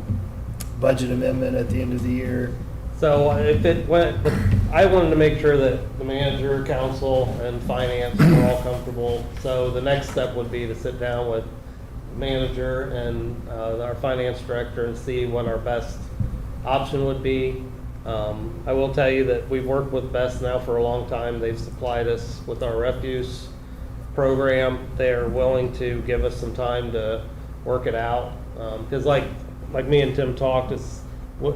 budget amendment at the end of the year? So if it went, I wanted to make sure that the manager, council, and finance were all comfortable. So the next step would be to sit down with the manager and our finance director and see what our best option would be. I will tell you that we've worked with Best now for a long time. They've supplied us with our refuse program. They're willing to give us some time to work it out. Because like me and Tim talked,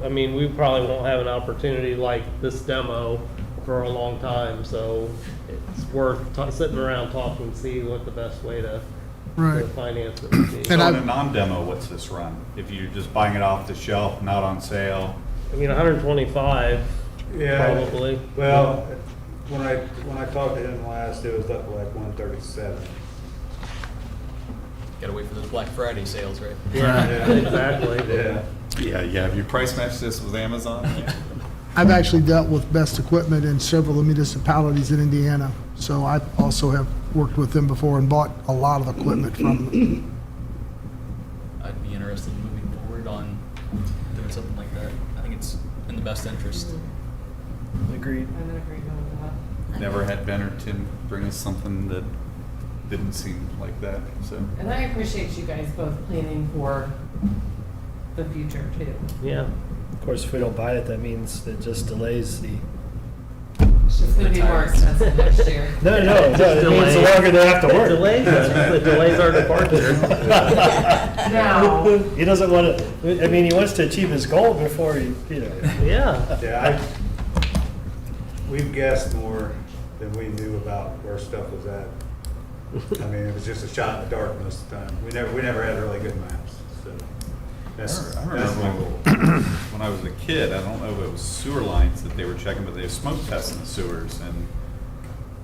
I mean, we probably won't have an opportunity like this demo for a long time, so it's worth sitting around talking and see what the best way to Right. finance it would be. And So in I- a non-demo, what's this run? If you're just buying it off the shelf, not on sale? I mean, 125 Yeah. probably. Well, when I talked to him last, it was up like 137. Gotta wait for those Black Friday sales, right? Yeah, Yeah. exactly. Yeah. Yeah, have you price matched this with Amazon? I've actually dealt with Best Equipment in several of the municipalities in Indiana, so I also have worked with them before and bought a lot of equipment from them. I'd be interested in moving forward on doing something like that. I think it's in the best interest. Agreed. I'm in agreement with that. Never had Ben or Tim bring us something that didn't seem like that, so. And I appreciate you guys both planning for the future too. Yeah. Of course, if we don't buy it, that means it just delays the. It's just gonna be more expensive next year. No, it means the Delays. longer they have to work. It delays our departure. No. He doesn't want to, I mean, he wants to achieve his goal before Yeah. Yeah, we've guessed more than we knew about where stuff was at. I mean, it was just a shot in the dark most of the time. We never had really good maps, so that's I my remember goal. when I was a kid, I don't know if it was sewer lines that they were checking, but they were smoke testing the sewers, and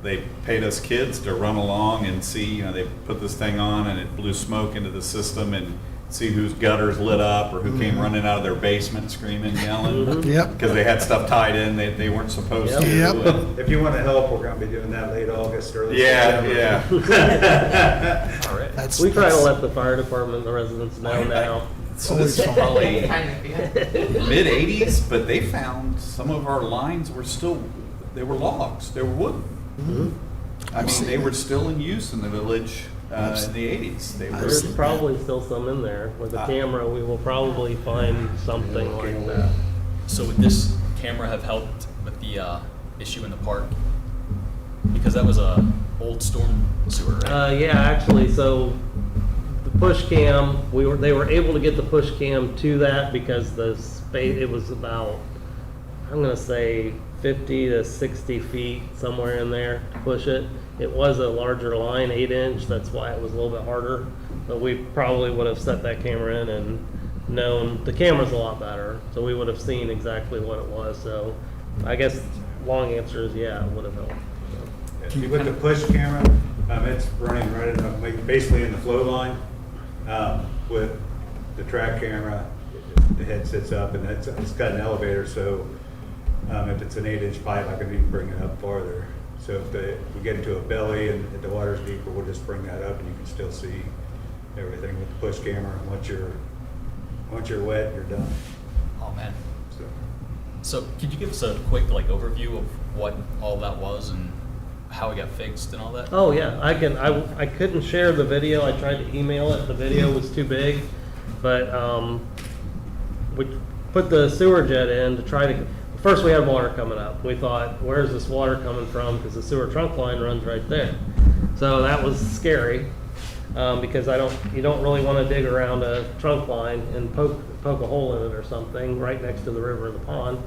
they paid us kids to run along and see, they put this thing on and it blew smoke into the system and see whose gutters lit up or who came running out of their basement screaming, yelling. Yep. Because they had stuff tied in they weren't supposed to. Yep. and- If you want to help, we're gonna be doing that late August, early Yeah, September. yeah. All right. That's, We try to that's- let the fire department, the residents know now. So this is probably Kind of, yeah. mid-'80s, but they found some of our lines were still, they were logs, they were wood. I mean, they were still in use in the village in the '80s. They were. There's probably still some in there. With a camera, we will probably find something like that. So would this camera have helped with the issue in the park? Because that was a old storm sewer, right? Yeah, actually, so the push cam, they were able to get the push cam to that because the space, it was about, I'm gonna say 50 to 60 feet, somewhere in there to push it. It was a larger line, 8-inch, that's why it was a little bit harder. But we probably would have set that camera in and known, the camera's a lot better, so we would have seen exactly what it was. So I guess long answer is yeah, it would have helped. With the push camera, it's running right in basically in the flow line. With the track camera, the head sits up and it's got an elevator, so if it's an 8-inch pipe, I can even bring it up farther. So if we get into a belly and if the water's deeper, we'll just bring that up and you can still see everything with the push camera. And once you're wet, you're done. Oh, man. So. So could you give us a quick overview of what all that was and how it got fixed and all that? Oh yeah, I can. I couldn't share the video. I tried to email it. The video was too big, but we put the sewer jet in to try to. First, we had water coming up. We thought, where's this water coming from? Because the sewer trunk line runs right there. So that was scary, because you don't really want to dig around a trunk line and poke a hole in it or something right next to the river or the pond,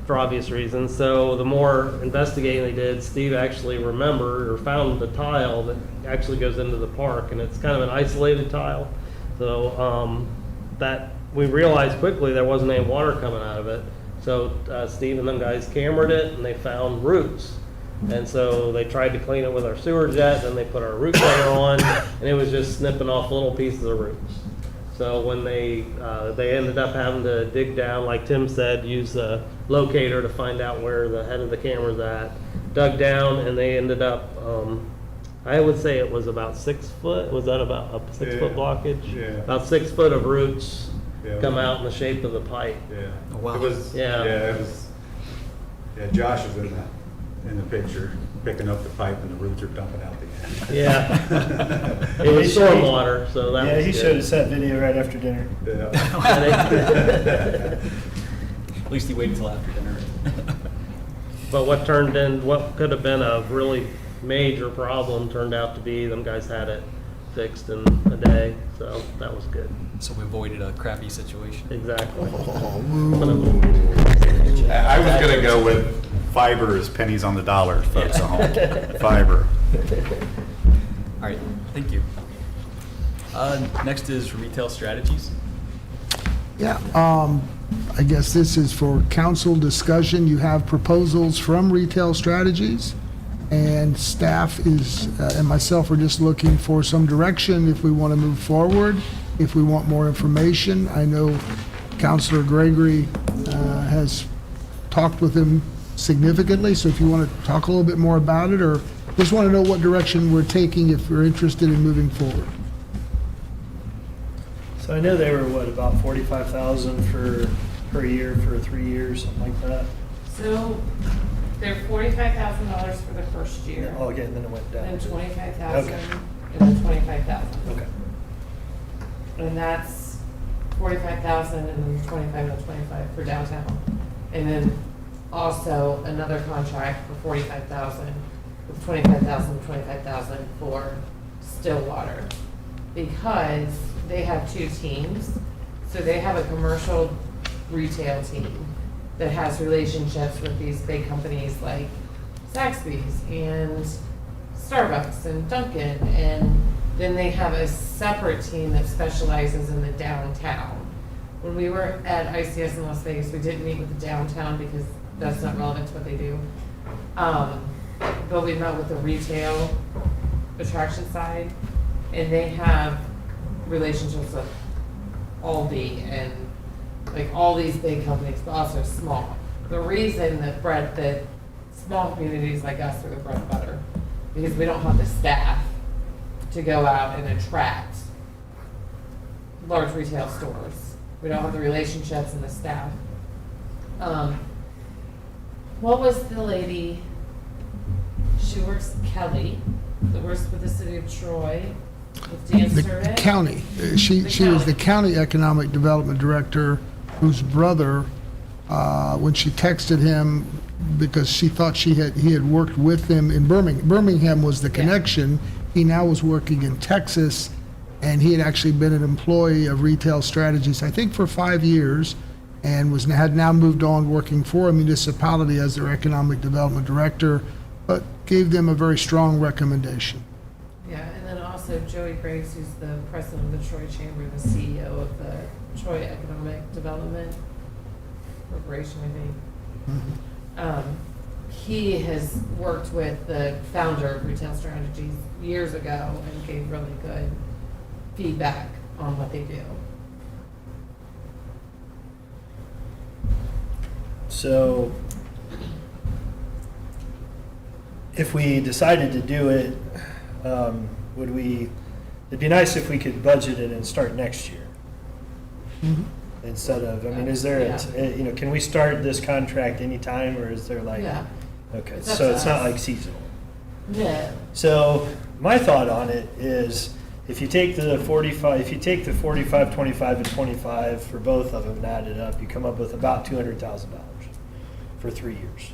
for obvious reasons. So the more investigating they did, Steve actually remembered or found the tile that actually goes into the park, and it's kind of an isolated tile. So that we realized quickly there wasn't any water coming out of it. So Steve and them guys cambered it, and they found roots. And so they tried to clean it with our sewer jet, then they put our root cutter on, and it was just snipping off little pieces of roots. So when they ended up having to dig down, like Tim said, use a locator to find out where the head of the camera's at, dug down, and they ended up, I would say it was about 6 foot. Was that about a 6 foot blockage? Yeah. About 6 foot of roots Yeah. come out in the shape of the pipe. Yeah. Oh, wow. It was, Yeah. it was, Josh was in the picture, picking up the pipe and the roots are dumping out the end. Yeah. It was stormwater, so that was Yeah, he good. showed us that video right after dinner. Yeah. At least he waited till after dinner. But what could have been a really major problem turned out to be them guys had it fixed in a day, so that was good. So we avoided a crappy situation. Exactly. I was gonna go with fiber is pennies on the dollar, folks at home. Fiber. All right, thank you. Next is retail strategies. Yeah, I guess this is for council discussion. You have proposals from Retail Strategies, and staff is, and myself are just looking for some direction if we want to move forward, if we want more information. I know Councilor Gregory has talked with him significantly, so if you want to talk a little bit more about it, or just want to know what direction we're taking if we're interested in moving forward. So I know they were, what, about 45,000 per year for 3 years, something like that? So they're $45,000 for the first year, Oh, okay, and then it went down. then 25,000, Okay. and then 25,000. Okay. And that's 45,000 and then 25 and 25 for downtown. And then also another contract for 45,000 with 25,000, 25,000 for Stillwater. Because they have two teams. So they have a commercial retail team that has relationships with these big companies like Zaxby's and Starbucks and Dunkin', and then they have a separate team that specializes in the downtown. When we were at ICS in Las Vegas, we didn't meet with the downtown because that's not relevant to what they do. But we met with the retail attraction side, and they have relationships with Aldi and like all these big companies, but also small. The reason that small communities like us are the bread and butter, because we don't have the staff to go out and attract large retail stores. We don't have the relationships and the staff. What was the lady, she works, Kelly, that works with the city of Troy, with Dan The Survey? county. She was the county economic development director, whose brother, when she texted him, because she thought he had worked with them in Birmingham. Birmingham was the connection. He now was working in Texas, and he had actually been an employee of Retail Strategies, I think for 5 years, and had now moved on working for a municipality as their economic development director, but gave them a very strong recommendation. Yeah, and then also Joey Graves, who's the president of the Troy Chamber, the CEO of the Troy Economic Development Corporation, I think. He has worked with the founder of Retail Strategies years ago and gave really good feedback on what they do. So if we decided to do it, it'd be nice if we could budget it and start next year. Instead of, I mean, is there, can we start this contract anytime, or is there like? Yeah. Okay, It's up so to it's not us. like seasonal. Yeah. So my thought on it is, if you take the 45, 25, and 25 for both of them and add it up, you come up with about $200,000 for 3 years.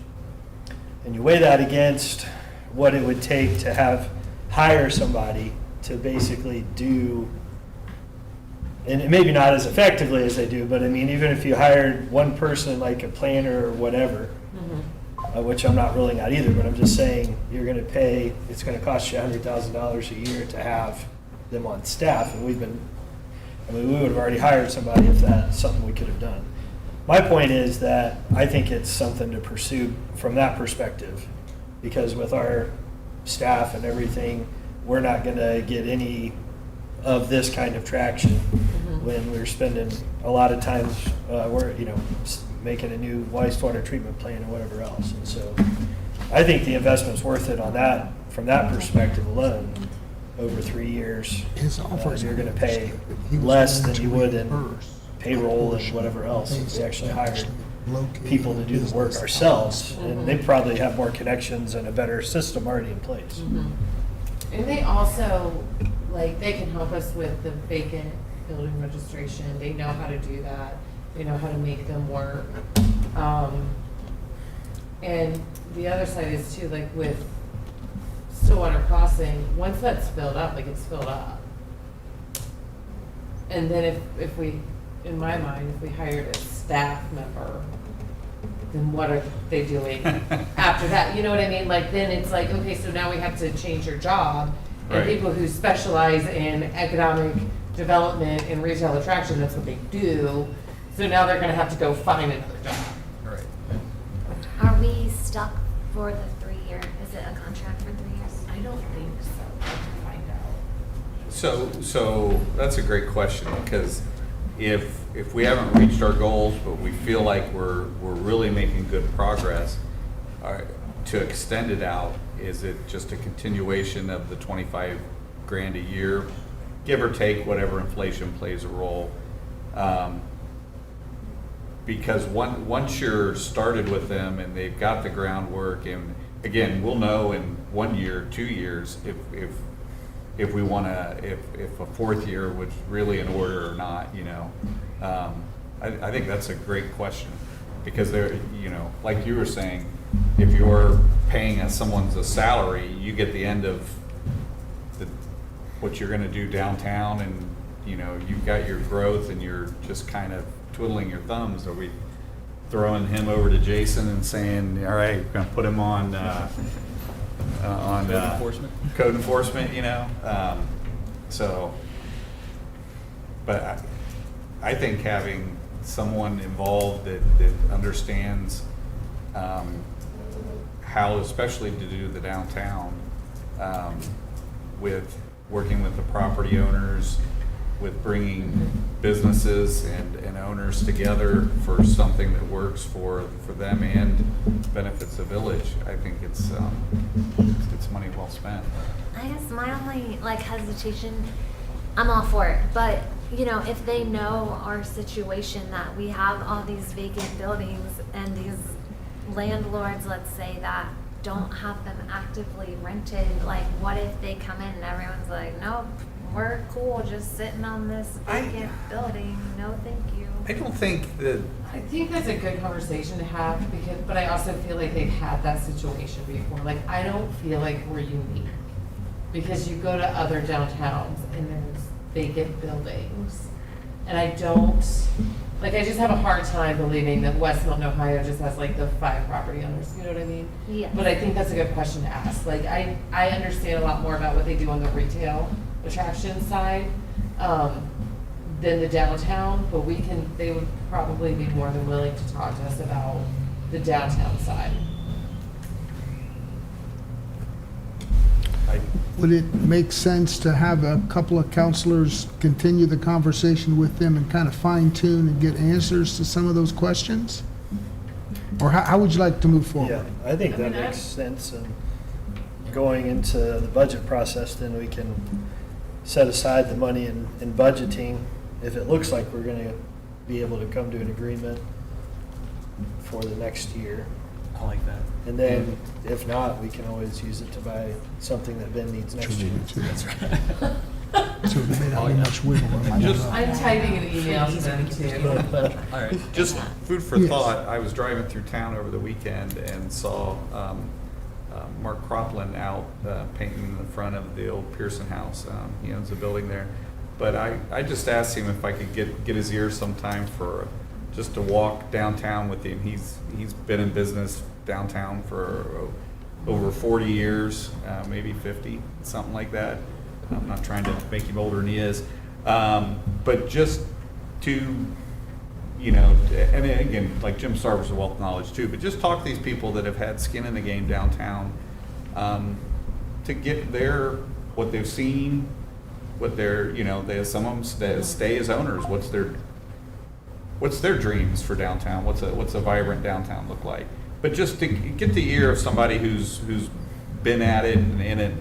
And you weigh that against what it would take to have hire somebody to basically do, and maybe not as effectively as they do, but I mean, even if you hired one person, like a planner or whatever, which I'm not ruling out either, but I'm just saying, you're gonna pay, it's gonna cost you $100,000 a year to have them on staff, and we would have already hired somebody if that's something we could have done. My point is that I think it's something to pursue from that perspective, because with our staff and everything, we're not gonna get any of this kind of traction when we're spending a lot of times, making a new wastewater treatment plant and whatever else. And so I think the investment's worth it on that, from that perspective alone. Over 3 years, His offer is you're gonna pay he was less going than to you would in reimburse payroll and whatever else if we actually hired people to do the work ourselves. And they probably have more connections and a better system already in place. And they also, like, they can help us with the vacant building registration. They know how to do that. They know how to make them work. And the other side is too, like with Stillwater Crossing, once that's filled up, like it's filled up. And then if we, in my mind, if we hired a staff member, then what are they doing after that? You know what I mean? Like, then it's like, okay, so now we have to change your job. And Right. people who specialize in economic development and retail attraction, that's what they do. So now they're gonna have to go find another job. Right. Are we stuck for the 3 year? Is it a contract for 3 years? I don't think so. I can find out. So that's a great question, because if we haven't reached our goals, but we feel like we're really making good progress, to extend it out, is it just a continuation of the 25 grand a year, give or take whatever inflation plays a role? Because once you're started with them and they've got the groundwork, and again, we'll know in 1 year, 2 years, if we want to, if a fourth year was really in order or not, you know. I think that's a great question, because they're, you know, like you were saying, if you're paying someone's a salary, you get the end of what you're going to do downtown, and you know, you've got your growth, and you're just kind of twiddling your thumbs. Are we throwing him over to Jason and saying, all right, we're going to put him on Code enforcement? Code enforcement, you know? But I think having someone involved that understands how, especially to do the downtown, with working with the property owners, with bringing businesses and owners together for something that works for them and benefits the village, I think it's money well spent. I guess my only hesitation, I'm all for it, but if they know our situation, that we have all these vacant buildings and these landlords, let's say, that don't have them actively rented, what if they come in and everyone's like, nope, we're cool just sitting on this vacant building, no thank you. I don't think that. I think that's a good conversation to have, but I also feel like they've had that situation before. I don't feel like we're unique, because you go to other downtowns and there's vacant buildings, and I just have a hard time believing that West Milton, Ohio just has the 5 property owners, you know what I mean? Yeah. But I think that's a good question to ask. I understand a lot more about what they do on the retail attraction side than the downtown, but they would probably be more than willing to talk to us about the downtown side. Would it make sense to have a couple of counselors continue the conversation with them and kind of fine tune and get answers to some of those questions? Or how would you like to move forward? Yeah, I think that makes sense. And going into the budget process, then we can set aside the money in budgeting if it looks like we're going to be able to come to an agreement for the next year. I like that. And then, if not, we can always use it to buy something that Ben needs next year. That's right. So they may not have much wiggle room. I don't know. I'm typing an email to them too. All right, just food for Yes. thought. I was driving through town over the weekend and saw Mark Cropland out painting the front of the old Pearson House. He owns a building there. But I just asked him if I could get his ear sometime for just to walk downtown with him. He's been in business downtown for over 40 years, maybe 50, something like that. I'm not trying to make him older than he is. But just to, you know, and again, like Jim Sarver's a wealth of knowledge too, but just talk to these people that have had skin in the game downtown, to get what they've seen, what their, you know, some of them stay as owners. What's their dreams for downtown? What's a vibrant downtown look like? But just to get the ear of somebody who's been at it and in it,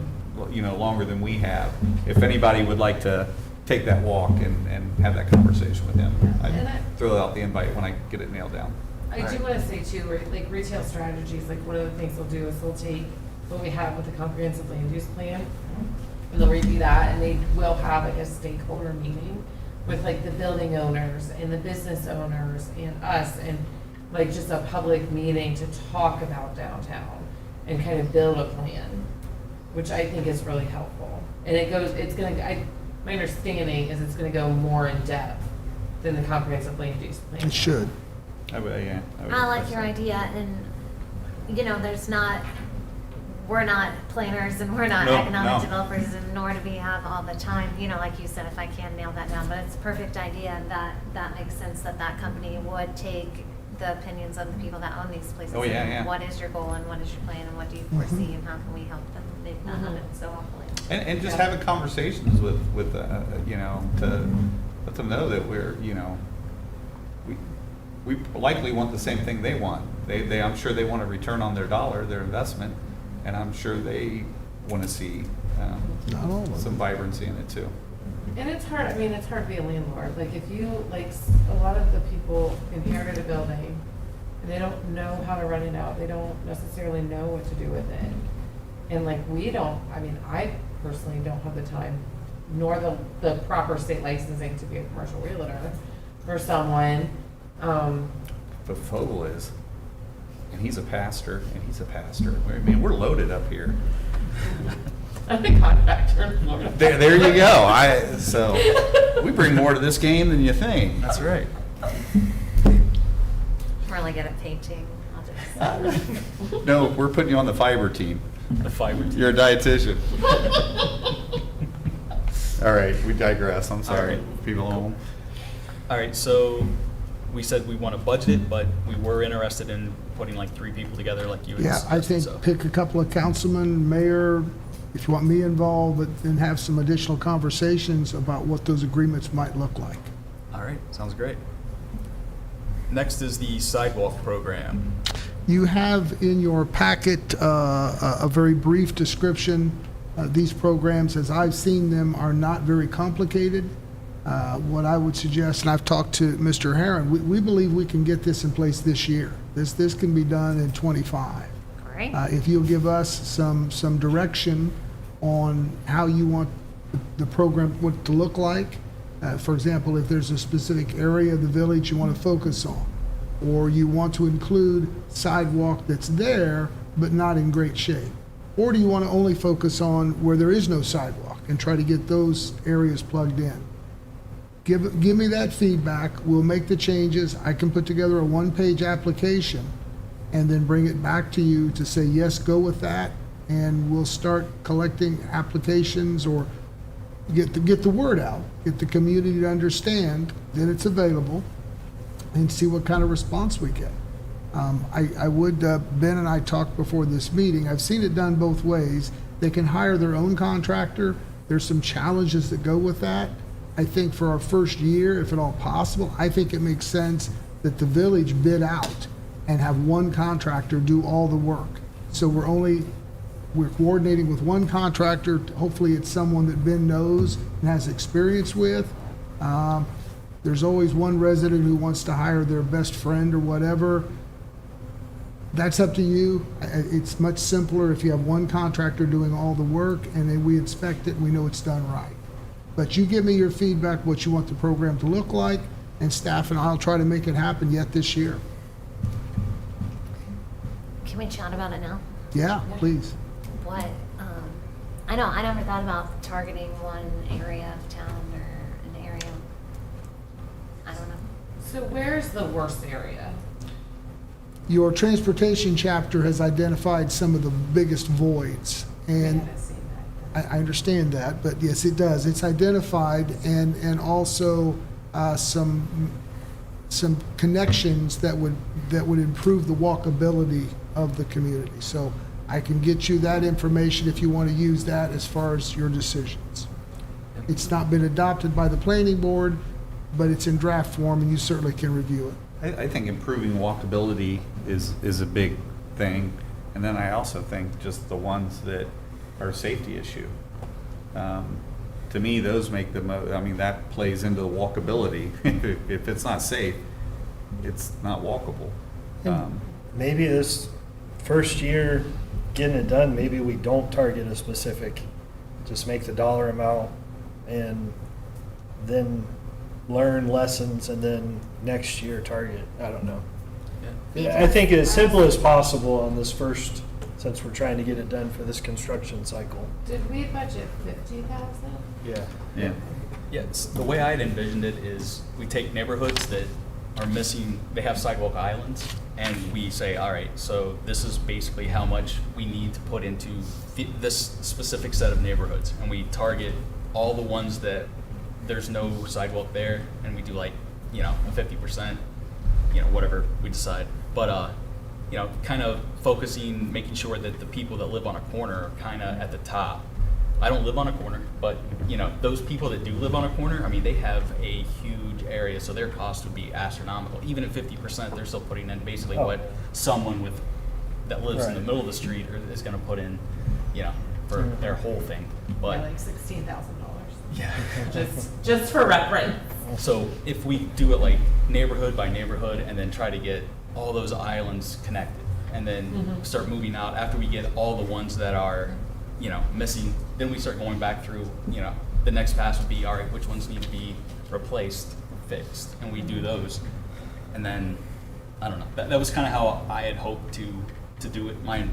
you know, longer than we have. If anybody would like to take that walk and have that conversation with him, I'd throw out the invite when I get it nailed down. I do want to say too, like retail strategies, like one of the things they'll do is they'll take what we have with the comprehensive land use plan, and they'll review that, and they will have like a stakeholder meeting with like the building owners and the business owners and us, and like just a public meeting to talk about downtown and kind of build a plan, which I think is really helpful. And my understanding is it's gonna go more in depth than the comprehensive land use plan. It should. I would I like request your that. idea, and, you know, we're not planners and we're not No, economic no. developers, and nor do we have all the time, you know, like you said, if I can nail that down, but it's a perfect idea, and that makes sense that company would take the opinions of the people that own these places. Oh, yeah, and yeah. what is your goal, and what is your plan, and what do you foresee, and how can we help them make that happen so awfully. And just having conversations with you know, to let them know that we're, you know, we likely want the same thing they want. I'm sure they want a return on their dollar, their investment, and I'm sure they want to see Not all of some them. vibrancy in it too. And it's hard, I mean, it's hard to be a landlord. Like, if you, like, a lot of the people inherited a building, and they don't know how to rent it out, they don't necessarily know what to do with it. And like, I personally don't have the time, nor the proper state licensing to be a commercial realtor for someone. But Fogel is, and he's a pastor, and he's a pastor. I mean, we're loaded up here. I'm the contractor in Florida. There you go. So we bring more to this game than you think. That's right. I'm really good at painting, I'll just. No, we're putting you on the fiber team. The fiber. You're a dietitian. All right, we digress. I'm sorry, All right. people at home. All right, so we said we want to budget it, but we were interested in putting like 3 people together like you had Yeah, I suggested, think so. pick a couple of councilmen, mayor, if you want me involved, but then have some additional conversations about what those agreements might look like. All right, sounds great. Next is the sidewalk program. You have in your packet a very brief description. These programs, as I've seen them, are not very complicated. What I would suggest, and I've talked to Mr. Herron, we believe we can get this in place this year. This can be done in '25. Great. If you'll give us some direction on how you want the program what to look like. For example, if there's a specific area of the village you want to focus on, or you want to include sidewalk that's there but not in great shape, or do you want to only focus on where there is no sidewalk and try to get those areas plugged in? Give me that feedback. We'll make the changes. I can put together a one-page application and then bring it back to you to say, yes, go with that, and we'll start collecting applications or get the word out, get the community to understand that it's available, and see what kind of response we get. Ben and I talked before this meeting, I've seen it done both ways. They can hire their own contractor. There's some challenges that go with that. I think for our first year, if at all possible, I think it makes sense that the village bid out and have one contractor do all the work. So we're coordinating with one contractor. Hopefully it's someone that Ben knows and has experience with. There's always one resident who wants to hire their best friend or whatever. That's up to you. It's much simpler if you have one contractor doing all the work and then we inspect it and we know it's done right. But you give me your feedback, what you want the program to look like, and staff and I'll try to make it happen yet this year. Can we chat about it now? Yeah, please. What, I know, I never thought about targeting one area of town or an area. I don't know. So where's the worst area? Your transportation chapter has identified some of the biggest voids, and haven't seen that. I understand that, but yes, it does. It's identified, and also some connections that would improve the walkability of the community. So I can get you that information if you want to use that as far as your decisions. It's not been adopted by the planning board, but it's in draft form, and you certainly can review it. I think improving walkability is a big thing. And then I also think just the ones that are a safety issue. To me, those make I mean, that plays into the walkability. If it's not safe, it's not walkable. Maybe this first year getting it done, maybe we don't target a specific, just make the dollar amount and then learn lessons and then next year target. I don't know. Yeah. I think as simple as possible on this first, since we're trying to get it done for this construction cycle. Did we budget 50,000? Yeah. Yeah. Yes, the way I'd envisioned it is we take neighborhoods that are missing, they have sidewalk islands, and we say, all right, so this is basically how much we need to put into this specific set of neighborhoods. And we target all the ones that there's no sidewalk there, and we do like, a 50%, whatever we decide. But, kind of focusing, making sure that the people that live on a corner are kind of at the top. I don't live on a corner, but, those people that do live on a corner, I mean, they have a huge area, so their cost would be astronomical. Even at 50%, they're still putting in basically what someone that lives in the middle of the street is gonna put in, for their whole thing. But Like $16,000. yeah. Just for reference. So if we do it like neighborhood by neighborhood and then try to get all those islands connected and then start moving out after we get all the ones that are, missing, then we start going back through, the next pass would be, all right, which ones need to be replaced, fixed, and we do those. And then, I don't know, that was kind of how I had hoped to do it, my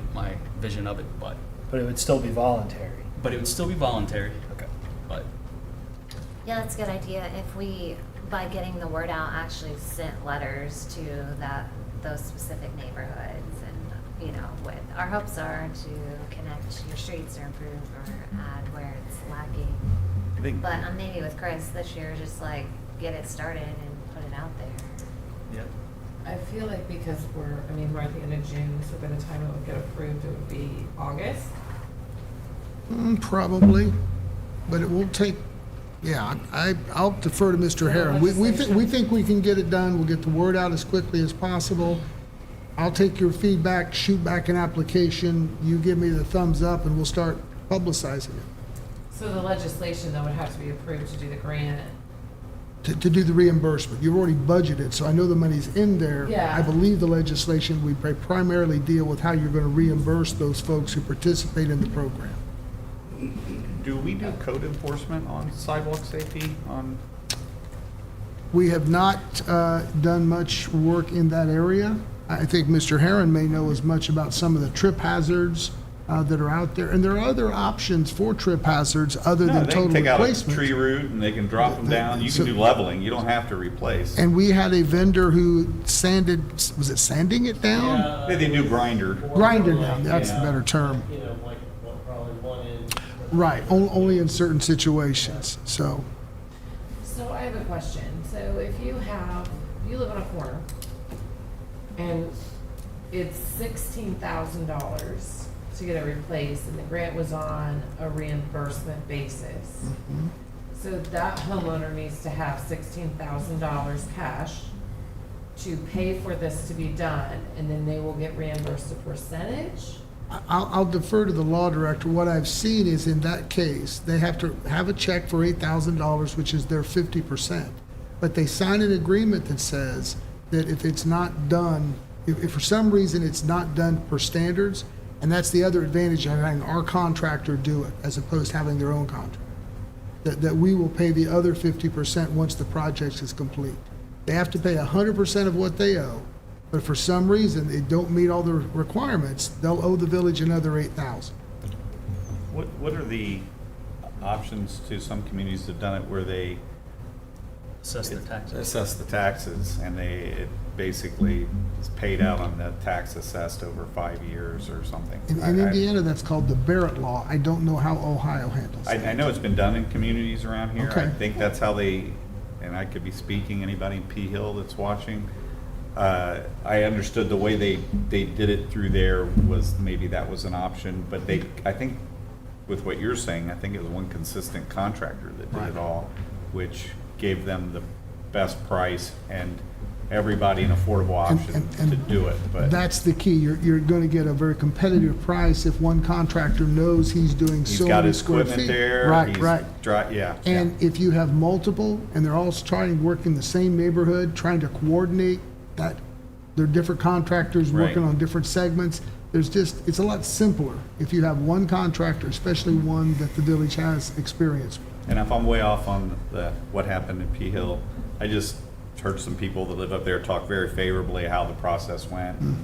vision of it, but But it would still be voluntary. it would still be voluntary. Okay. But Yeah, that's a good idea. If we, by getting the word out, actually sent letters to those specific neighborhoods and, what our hopes are to connect your streets or improve or add where it's lacking. I think, But maybe with Chris this year, just like get it started and put it out there. yeah. I feel like because we're at the end of June, so by the time it would get approved, it would be August. Probably, but it will take, I'll defer to Mr. Herron. We think we can get it done, we'll get the word out as quickly as possible. I'll take your feedback, shoot back an application, you give me the thumbs up, and we'll start publicizing it. So the legislation though would have to be approved to do the grant. To do the reimbursement, you've already budgeted, so I know the money's in there. Yeah. I believe the legislation would primarily deal with how you're gonna reimburse those folks who participate in the program. do we do code enforcement on sidewalk safety on? We have not done much work in that area. I think Mr. Herron may know as much about some of the trip hazards that are out there. And there are other options for trip hazards other No, than they total can take out a replacement. tree root and they can drop them down. You So- can do leveling. You don't have to replace. And we had a vendor who sanded, was it sanding it down? They do grinder. Grinder down, that's the better term. Like, probably 1 inch. Right, only in certain situations, so. So I have a question. So if you live on a corner and it's $16,000 to get it replaced and the grant was on a reimbursement basis. So that homeowner needs to have $16,000 cash to pay for this to be done, and then they will get reimbursed a percentage? I'll defer to the law director. What I've seen is in that case, they have to have a check for $8,000, which is their 50%. But they sign an agreement that says that if it's not done, if for some reason it's not done per standards, and that's the other advantage of having our contractor do it as opposed to having their own contract, that we will pay the other 50% once the project is complete. They have to pay 100% of what they owe, But for some reason, they don't meet all the requirements, they'll owe the village another $8,000. What are the options to some communities that have done it where they Assess their taxes. assess the taxes and it basically is paid out on the tax assessed over 5 years or something? In I- Indiana, that's called the Barrett Law. I don't know how Ohio handles it. I know it's been done in communities around here. I Okay. think that's how they, and I could be speaking, anybody in P Hill that's watching, I understood the way they did it through there was maybe that was an option, but I think with what you're saying, I think it was one consistent contractor that did it all, which gave them the best price and everybody an affordable option and to do it, but That's the key. You're going to get a very competitive price if one contractor knows he's doing he's so got many his square equipment feet. there. Right, he's right. Yeah. And if you have multiple, and they're all trying to work in the same neighborhood, trying to coordinate that, they're different contractors working Right. on different segments, it's a lot simpler if you have one contractor, especially one that the village has experience with. And if I'm way off on what happened in P Hill, I just heard some people that live up there talk very favorably how the process went. And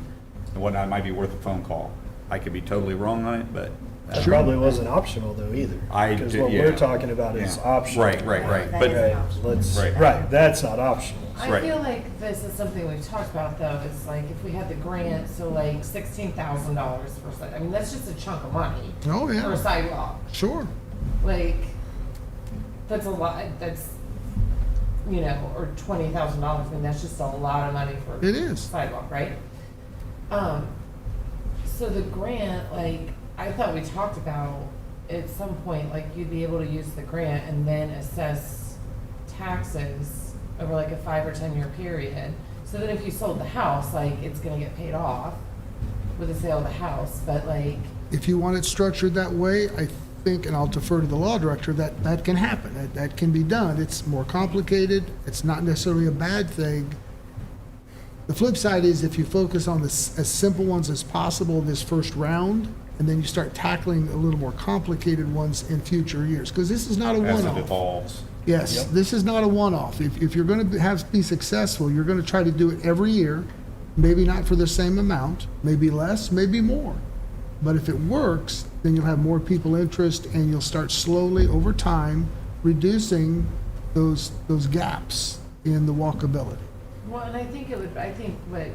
whatnot, it might be worth a phone call. I could be totally wrong on it, but. That probably wasn't optional though either. Because what yeah. we're talking about is Yeah. optional. Right. That But is Right, optional. right, that's not optional. I Right. feel like this is something we've talked about though, it's like if we had the grant, so like $16,000 for, I mean, that's just a chunk of money Oh, for a yeah, sidewalk. sure. Like, that's a lot, that's, you know, or $20,000, I mean, that's just a lot of money for It is. sidewalk, right? So the grant, like, I thought we talked about at some point, like, you'd be able to use the grant and then assess taxes over like a 5 or 10 year period. So that if you sold the house, like, it's gonna get paid off with the sale of the house, but like, If you want it structured that way, I think, and I'll defer to the law director, that can happen. That can be done. It's more complicated. It's not necessarily a bad thing. The flip side is if you focus on this as simple ones as possible this first round, and then you start tackling a little more complicated ones in future years, because this is not a as it one-off. evolves. Yes, this is not a one-off. If you're going to be successful, you're going to try to do it every year, maybe not for the same amount, maybe less, maybe more. But if it works, then you'll have more people interest, and you'll start slowly, over time, reducing those gaps in the walkability. well, and I think what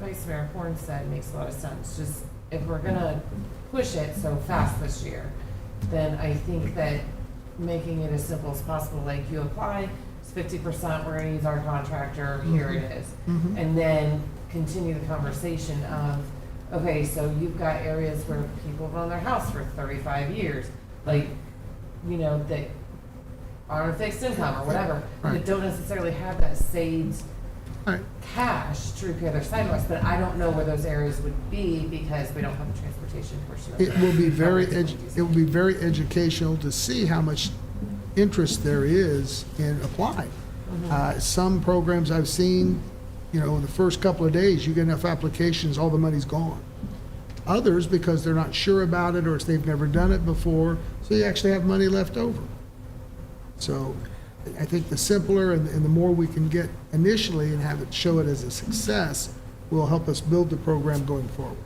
Vice Mayor Horn said makes a lot of sense. Just if we're gonna push it so fast this year, then I think that making it as simple as possible, like you apply, it's 50%, we're gonna use our contractor, here it is. And then continue the conversation of, okay, so you've got areas where people have owned their house for 35 years, like, you know, that are on a fixed income or whatever, Right. that don't necessarily have that saved Right. cash to repair their sidewalks, but I don't know where those areas would be because we don't have the transportation portion of it. It will be it will be very educational to see how much interest there is in applying. Some programs I've seen, you know, the first couple of days, you get enough applications, all the money's gone. Others, because they're not sure about it, or if they've never done it before, so you actually have money left over. So I think the simpler and the more we can get initially and have it, show it as a success, will help us build the program going forward.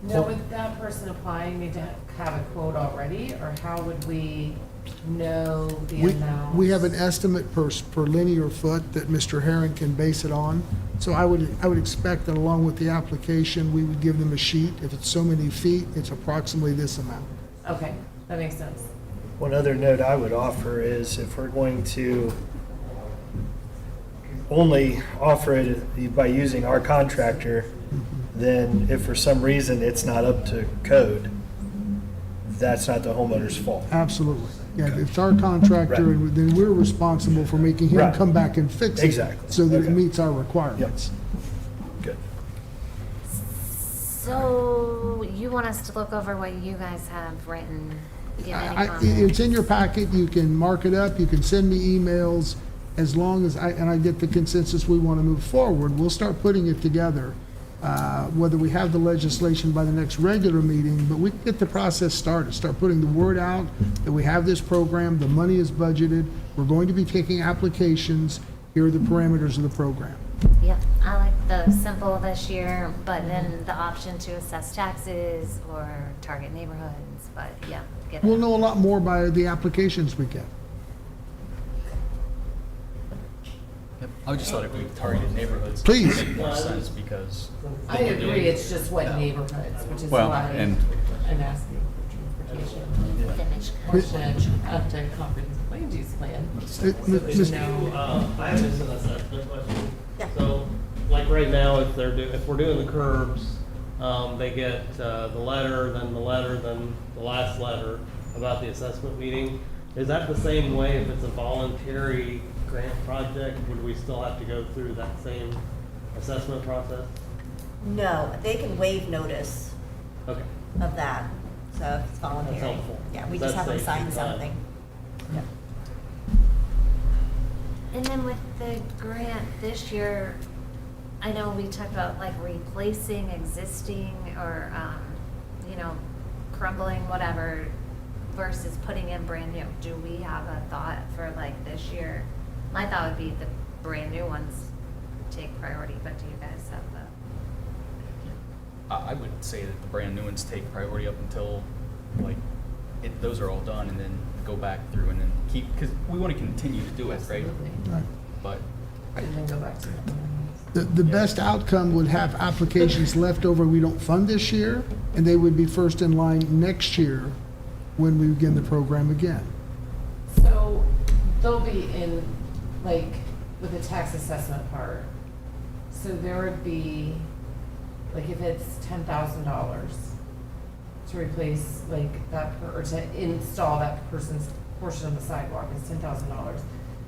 Now, would that person applying need to have a quote already, or how would we know the amount? We have an estimate per linear foot that Mr. Herron can base it on. So I would expect that along with the application, we would give them a sheet. If it's so many feet, it's approximately this amount. Okay, that makes sense. One other note I would offer is if we're going to only offer it by using our contractor, then if for some reason it's not up to code, that's not the homeowner's fault. Absolutely. Yeah, if it's our contractor, Right. then we're responsible for making him Right. come back and fix it. Exactly. So that it Okay. meets our requirements. Good. So you want us to look over what you guys have written? Give any It's comments? in your packet. You can mark it up. You can send me emails. As long as I get the consensus we want to move forward, we'll start putting it together. Whether we have the legislation by the next regular meeting, but we can get the process started, start putting the word out that we have this program, the money is budgeted, we're going to be taking applications, here are the parameters of the program. Yeah, I like the simple this year, but then the option to assess taxes or target neighborhoods, but yeah. get it. We'll know a lot more by the applications we get. Yep. I just thought if we targeted neighborhoods, it Please. would make more sense because. I agree, it's just what neighborhoods, which is Well, why and- I'm asking for transportation. Finish. Portion of the comprehensive land use plan. So there's no, I have just an assessment question. Yeah. So, like right now, if we're doing the curbs, they get, the letter, then the last letter about the assessment meeting. Is that the same way if it's a voluntary grant project? Would we still have to go through that same assessment process? No, they can waive notice Okay. of that, so if it's voluntary. That's helpful. Yeah, we That's just have them safe sign to sign. something. Yep. And then with the grant this year, I know we talked about like replacing existing or, crumbling, whatever, versus putting in brand new. Do we have a thought for like this year? My thought would be the brand new ones take priority, but do you guys have the? I would say that the brand new ones take priority up until, like, those are all done, and then go back through and then keep, because we want to continue to do it, right? absolutely. Right. But, And then go back to that. The best outcome would have applications left over we don't fund this year, and they would be first in line next year when we begin the program again. So they'll be in, like, with the tax assessment part. So there would be, like, if it's $10,000 to replace, like, or to install that person's portion of the sidewalk is $10,000.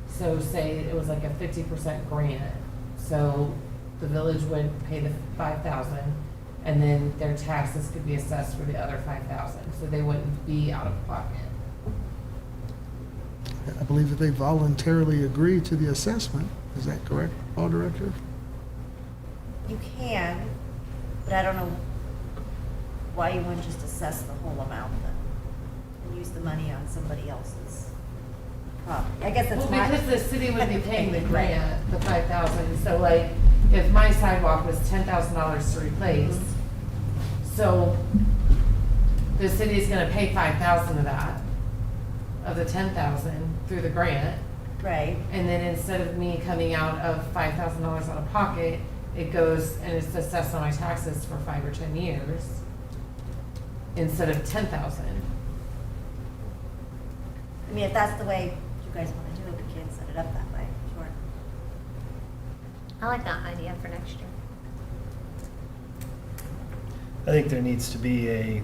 So say it was like a 50% grant, so the village would pay the $5,000, and then their taxes could be assessed for the other $5,000, so they wouldn't be out of pocket. I believe that they voluntarily agree to the assessment. Is that correct, Paul Director? You can, but I don't know why you wouldn't just assess the whole amount then, and use the money on somebody else's property. I guess that's Well, my. because the city would be paying the grant, the $5,000, so like, if my sidewalk was $10,000 to replace, so the city's gonna pay $5,000 of that, of the $10,000 through the grant, Right, and then instead of me coming out of $5,000 out of pocket, it goes and it's assessed on my taxes for 5 or 10 years, instead of 10,000. I mean, if that's the way you guys wanna do it, we can set it up that way, sure. I like that idea for next year. I think there needs to be a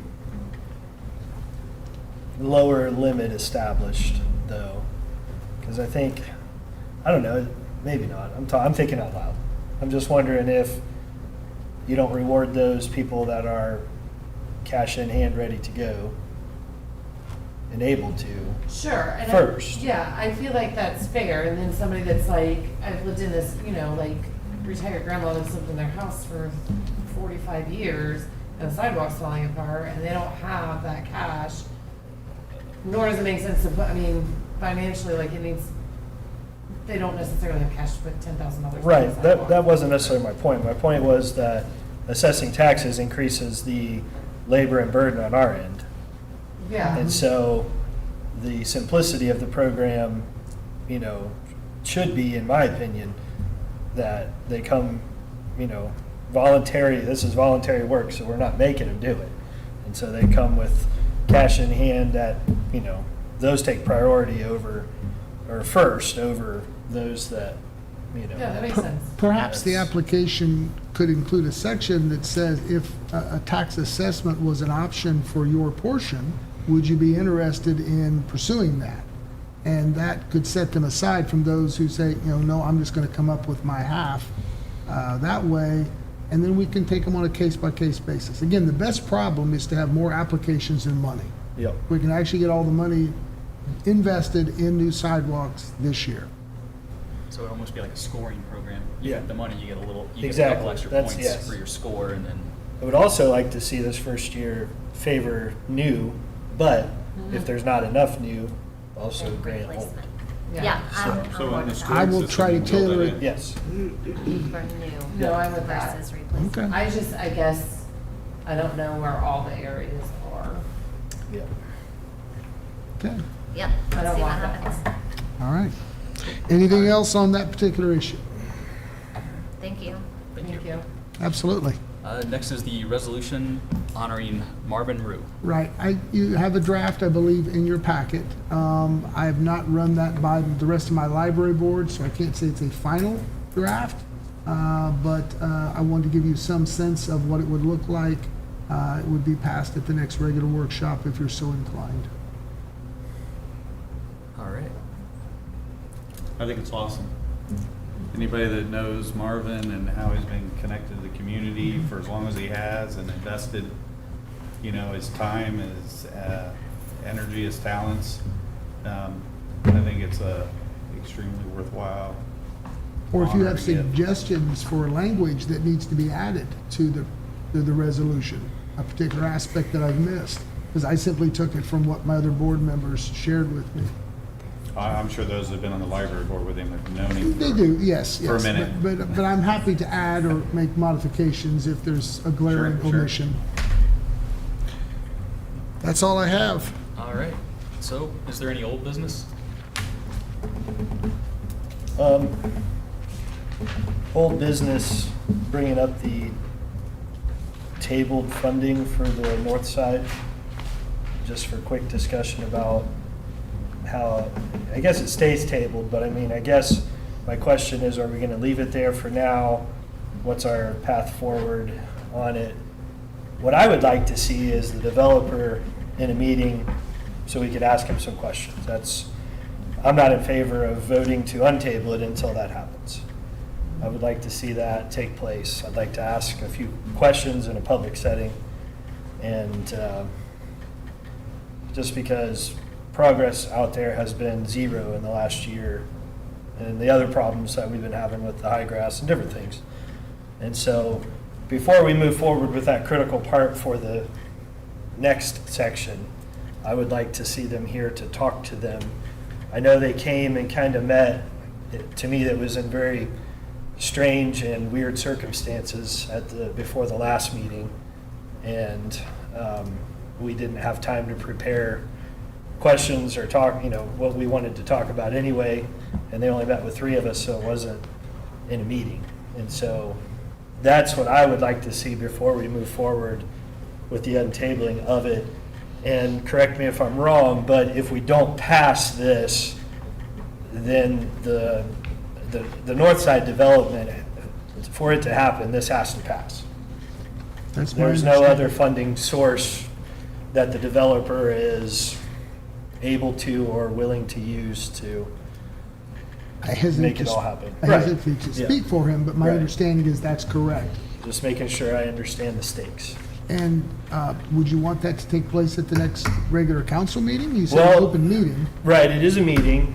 lower limit established, though, because I think, I don't know, maybe not. I'm thinking out loud. I'm just wondering if you don't reward those people that are cash in hand, ready to go, and able to. Sure. And First. Yeah, I feel like that's fair, and then somebody that's like, I've lived in this, like, retired grandma that's lived in their house for 45 years, and the sidewalk's falling apart, and they don't have that cash, nor does it make sense to put, financially, like, they don't necessarily have cash to put $10,000. Right, that wasn't necessarily my point. My point was that assessing taxes increases the labor and burden on our end. Yeah. And so the simplicity of the program, should be, in my opinion, that they come, voluntary, this is voluntary work, so we're not making them do it. And so they come with cash in hand that, those take priority over, or first over those that, Yeah, that makes sense. Perhaps the application could include a section that says if a tax assessment was an option for your portion, would you be interested in pursuing that? And that could set them aside from those who say, no, I'm just going to come up with my half that way, and then we can take them on a case-by-case basis. Again, the best problem is to have more applications than money. Yep. We can actually get all the money invested in new sidewalks this year. so it'd almost be like a scoring program. You Yeah. get the money, you get a little, you get a Exactly. couple extra That's- points yes. for your score, and then, I would also like to see this first year favor new, but if there's not enough new, also And grant old. replacement. Yeah, I'm So in the working school on I will system, try to you build tailor that it. in. Yes. for new No, I'm with that. versus replacement. Okay. I guess, I don't know where all the areas are. Yeah. Okay, Yep, I let's don't see what want that. happens. all right. Anything else on that particular issue? Thank you. Thank you. Absolutely. Next is the resolution honoring Marvin Rue. Right, you have a draft, I believe, in your packet. I have not run that by the rest of my library board, so I can't say it's a final draft. But I wanted to give you some sense of what it would look like. It would be passed at the next regular workshop if you're so inclined. All right. I think it's awesome. Anybody that knows Marvin and how he's been connected to the community for as long as he has and invested, you know, his time, his energy, his talents, I think it's a extremely worthwhile. Or if you honor have to get. suggestions for language that needs to be added to the resolution, a particular aspect that I've missed, because I simply took it from what my other board members shared with me. I'm sure those that have been on the library board with him have known him. They for- do, yes, For a yes. minute. But I'm happy to add or make modifications if there's a glaring Sure, sure. omission. That's all I have. All right. So, is there any old business? Old business, bringing up the tabled funding for the north side, just for quick discussion about how, I guess it stays tabled, but I mean, I guess my question is, are we gonna leave it there for now? What's our path forward on it? What I would like to see is the developer in a meeting so we could ask him some questions. I'm not in favor of voting to untable it until that happens. I would like to see that take place. I'd like to ask a few questions in a public setting. And just because progress out there has been zero in the last year, and the other problems that we've been having with the high grass and different things. And so before we move forward with that critical part for the next section, I would like to see them here to talk to them. I know they came and kind of met. To me, that was in very strange and weird circumstances before the last meeting. And we didn't have time to prepare questions or talk, what we wanted to talk about anyway. And they only met with 3 of us, so it wasn't in a meeting. And so that's what I would like to see before we move forward with the untabling of it. And correct me if I'm wrong, but if we don't pass this, then the north side development, for it to happen, this has to pass. That's my There's no understanding. other funding source that the developer is able to or willing to use to I hesitate make it to all sp- happen. I Right. hesitate to Yeah. speak for him, but my Right. understanding is that's correct. Just making sure I understand the stakes. And would you want that to take place at the next regular council meeting? You said Well- an open meeting. Right, it is a meeting.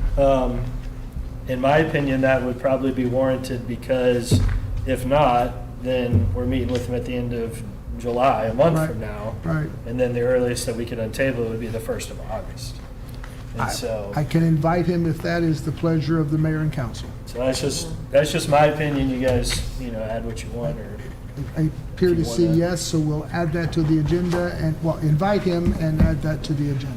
In my opinion, that would probably be warranted because if not, then we're meeting with them at the end of July, a month Right. from now. Right. And then the earliest that we could untable it would be the 1st of August. And so, I can invite him if that is the pleasure of the mayor and council. so that's just my opinion. You guys, add what you want or. I appear If to you see wanna- yes, so we'll add that to the agenda and, well, invite him and add that to the agenda.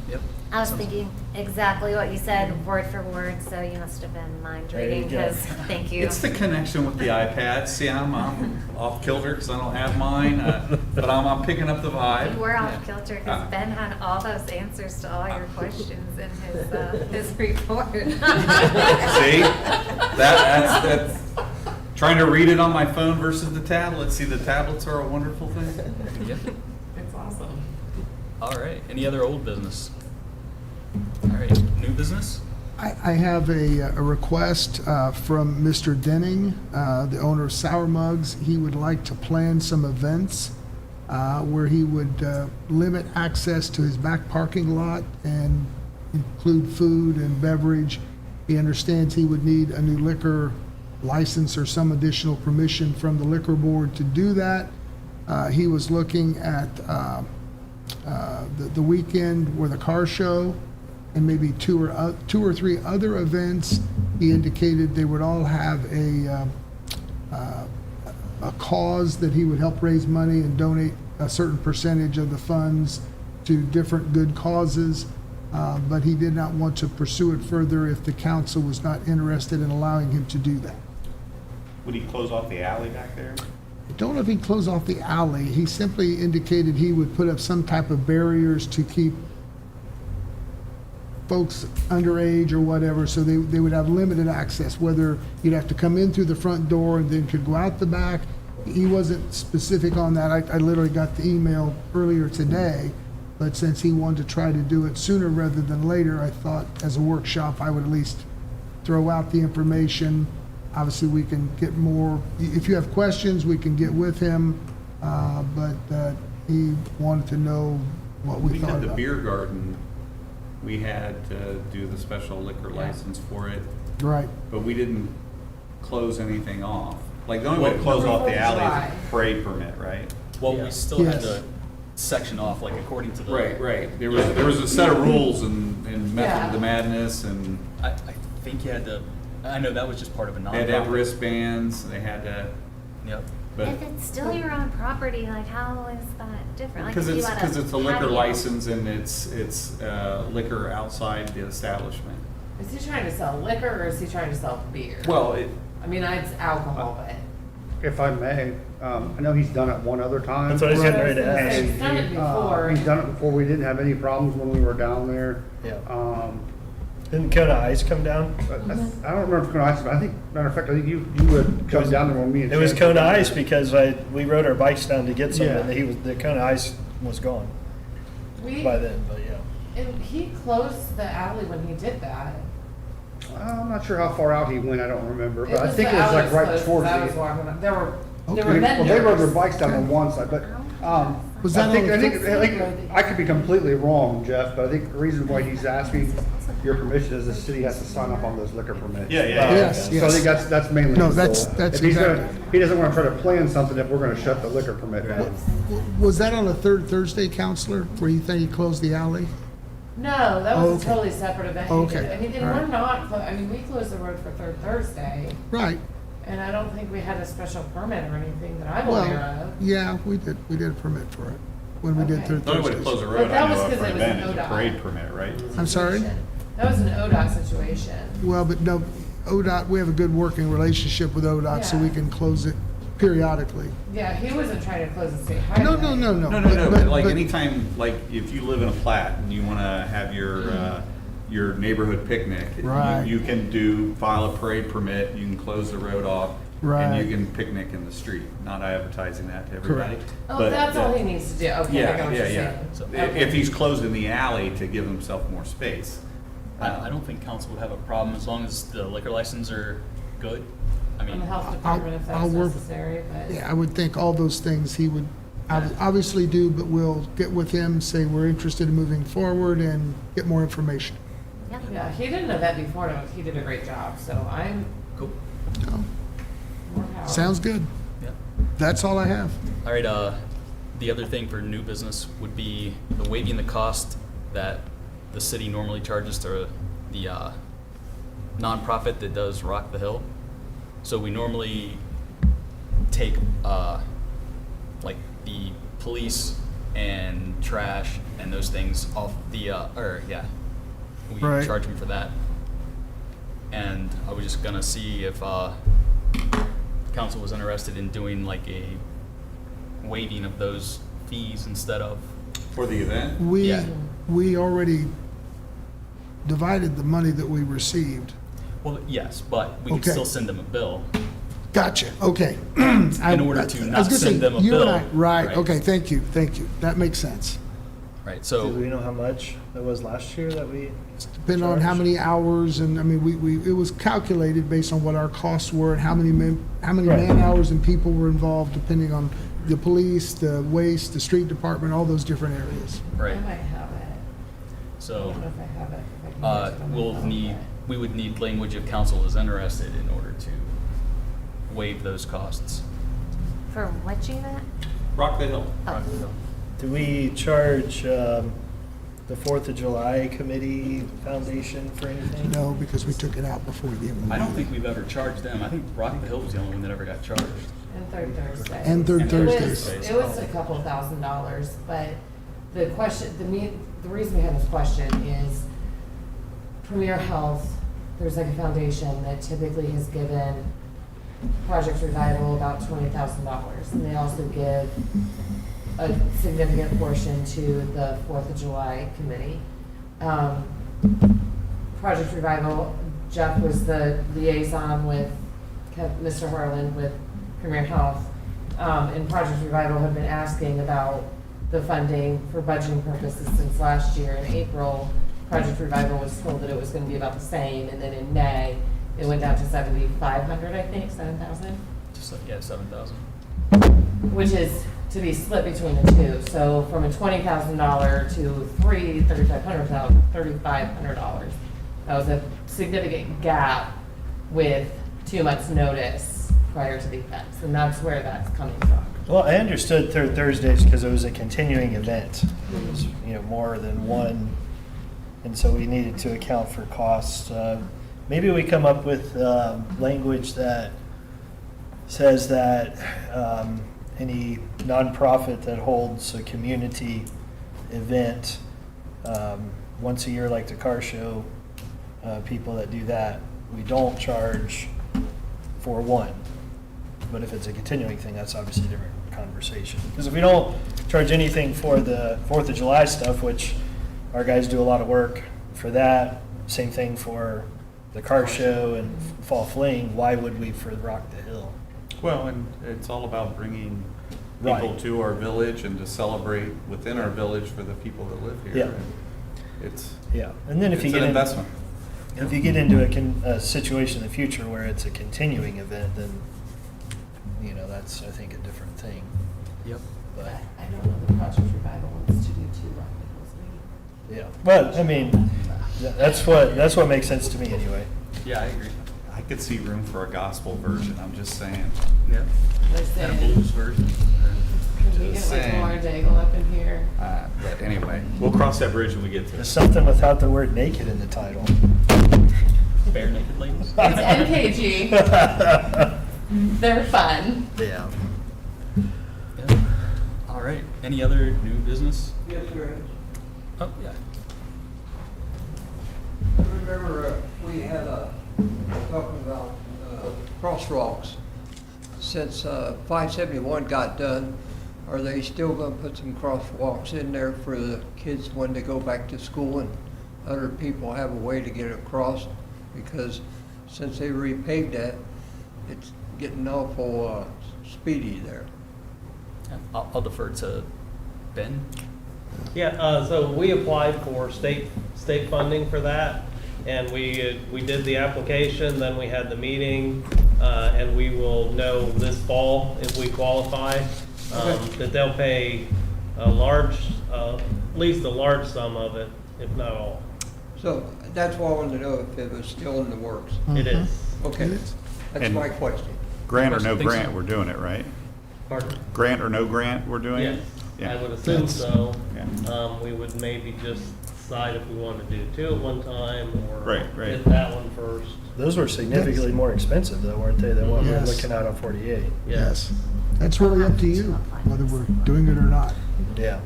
Yep. I was thinking exactly what you said, word for word, so you must have been mind There you reading, go. because, thank you. It's the connection with the iPad. See, I'm off kilter because I don't have mine, but I'm picking up the vibe. You were off kilter, because Uh, Ben had all those answers to all your questions in his report. See, that's trying to read it on my phone versus the tablet. See, the tablets are a wonderful thing. Yep. It's awesome. All right. Any other old business? All right. New business? I have a request from Mr. Denning, the owner of Sour Mugs. He would like to plan some events where he would limit access to his back parking lot and include food and beverage. He understands he would need a new liquor license or some additional permission from the liquor board to do that. He was looking at the weekend where the car show and maybe two or three other events. He indicated they would all have a cause that he would help raise money and donate a certain percentage of the funds to different good causes, but he did not want to pursue it further if the council was not interested in allowing him to do that. Would he close off the alley back there? I don't know if he closed off the alley. He simply indicated he would put up some type of barriers to keep folks underage or whatever, so they would have limited access, whether you'd have to come in through the front door and then could go out the back. He wasn't specific on that. I literally got the email earlier today, but since he wanted to try to do it sooner rather than later, I thought as a workshop, I would at least throw out the information. Obviously, we can get more, if you have questions, we can get with him, but he wanted to know what we thought had the about. beer garden, we had to do the special liquor license for it, Right. but we didn't close anything off. Like, the only way to close off the alley is a parade permit, right? Well, we still had Yes. to section off, like, according to the. Right. There was a set of rules and method of the madness, and I think you had to, I know that was just part of a nonprofit. they had to have wristbands, they had to, Yep. but. If it's still your own property, like how is that different? Like Because if you it's, had because it's a liquor patio. license and it's liquor outside the establishment. Is he trying to sell liquor or is he trying to sell beer? Well, I mean, it's alcohol, but. If I may, I know he's done it one other time. That's what I was getting ready to Right. ask. He's done it before. He's done it before. We didn't have any problems when we were down there. Yeah. Um, Didn't Kona Ice come down? but I don't remember Kona Ice, but I think, matter of fact, I think you would come down there when me and. It was Chad Kona were down Ice there. because we rode our bikes down to get some, Yeah. and the Kona Ice was gone We, by then, but yeah. and he closed the alley when he did that. I'm not sure how far out he went, I don't remember, It but I was think the it was like alley's right closed, towards I was the. walking up. There were Well, vendors. they rode their bikes down on one side, but, Was that I think, on the I think, I could be completely wrong, Jeff, but I think the reason why he's asking your permission is the city has to sign off on those liquor permits. Yeah. Yes, So I think yes. that's mainly. No, his that's- goal. that's If he's gonna- exactly- He doesn't wanna try to plan something if we're gonna shut the liquor permit down. Was that on the third Thursday, Counselor, where you think he closed the alley? No, that was Okay. a totally separate event. he Okay. did. I mean, and All we're right. not, I mean, we closed the road for Third Thursday, Right. and I don't think we had a special permit or anything that I'm aware Well, of. yeah, we did a permit for it when we did Okay. third The only way to close Thursday. a But road, that I was know of 'cause for it an was an event is a ODOT. parade permit, right? I'm sorry? That was an ODOT situation. Well, but no, ODOT, we have a good working relationship with ODOT, so we Yeah. can close it periodically. Yeah, he wasn't trying to close the state highway. No. No, like anytime, like if you live in a plat and you wanna have your neighborhood picnic, Right. you can file a parade permit, you can close the road off, and Right. you can picnic in the street, not advertising that to everybody. Correct. Oh, But, that's all he needs to do. Okay, I got Yeah, what yeah, you're yeah. saying. So Okay. if he's closing the alley to give himself more space. I don't think council would have a problem as long as the liquor license are good. I And mean, the health department if I'll that's work- necessary, but. Yeah, I would think all those things he would obviously do, but we'll get with him, say we're interested in moving forward and get more information. Yeah, he did an event before, and he did a great job, so I'm cool. Oh, more power. sounds good. Yeah. That's all I have. All right, the other thing for new business would be the waiving the cost that the city normally charges to the nonprofit that does Rock the Hill. So we normally take like the police and trash and those things off the we Right. charge them for that. And I was just gonna see if council was interested in doing like a waiving of those fees instead of. For the event? Yeah. We already divided the money that we received. Well, yes, but we could Okay. still send them a bill. Gotcha, okay. In order to not send them a bill. Right, okay, thank you. That makes sense. Right, Do so, we know how much that was last year that we? Depending on how charged? many hours, and, I mean, it was calculated based on what our costs were and how many Right. man-hours and people were involved, depending on the police, the waste, the street department, all those different areas. right, I might have it. I so, don't know if I have it. If I can get it on my we'll phone, need, but- we would need language if council is interested in order to waive those costs. For what unit? Rock the Hill. Oh. Do we charge the 4th of July Committee Foundation for anything? No, because we took it out before the end of the I don't meeting. think we've ever charged them. I think Rock the Hill was the only one that ever got charged. And third Thursday. And third And Thursdays. Thursdays. It was a couple $1,000s, but the question, the reason we have this question is Premier Health, there's like a foundation that typically has given Project Revival about $20,000. And they also give a significant portion to the 4th of July committee. Project Revival, Jeff was the liaison with Mr. Harlan with Premier Health. And Project Revival had been asking about the funding for budgeting purposes since last year. In April, Project Revival was told that it was gonna be about the same, and then in May, it went down to 7,500, I think, 7,000, Just like, yeah, 7,000. which is to be split between the two. So from a $20,000 to $3,500. That was a significant gap with 2 months' notice prior to the events, and that's where that's coming from. Well, I understood third Thursdays because it was a continuing event. It was, more than one, and so we needed to account for costs. Maybe we come up with language that says that any nonprofit that holds a community event once a year, like the car show, people that do that, we don't charge for one. But if it's a continuing thing, that's obviously a different conversation. Because if we don't charge anything for the 4th of July stuff, which our guys do a lot of work for that, same thing for the car show and Fall Fling, why would we for Rock the Hill? Well, and it's all about bringing people Right. to our village and to celebrate within our village for the people that live here. Yeah. And It's, Yeah, and then if it's you an get investment. if you get into a situation in the future where it's a continuing event, then that's, I think, a different thing. Yep. But I don't know if Project Revival wants to do 2 Rock the Hills. yeah, but I mean, that's what makes sense to me anyway. Yeah, I agree. I could see room for a gospel version, I'm just saying. Yeah. Listen, And a blues version. can we Just get like saying. more Daigle up in here? But anyway, we'll cross that bridge when we get to There's it. something without the word naked in the title. Bare naked ladies. It's NKG. They're fun. Yeah. Yeah. All right. Any other new business? Yes, sir. Oh, yeah. I remember we had talking about crosswalks. Since 571 got done, are they still going to put some crosswalks in there for the kids when they go back to school and other people have a way to get across? Because since they repaved that, it's getting awful speedy there. Yeah, I'll defer to Ben. Yeah, so we applied for state funding for that, and we did the application, then we had the meeting, and we will know this fall if we qualify, that they'll pay at least a large sum of it, if not all. So that's why I wanted to know if it was still in the works. It is. Okay, that's And- my question. Grant or no Think so. grant, we're doing it, right? Pardon? Grant or no grant, we're doing it? Yes, Yeah. I would assume so. Yeah. We would maybe just decide if we wanted to do 2 at one time, or Right, right. hit that one first. Those were significantly more expensive though, weren't they, than what we're Yes. looking at on 48? Yes. That's really up to you, whether we're doing it or not. Yeah.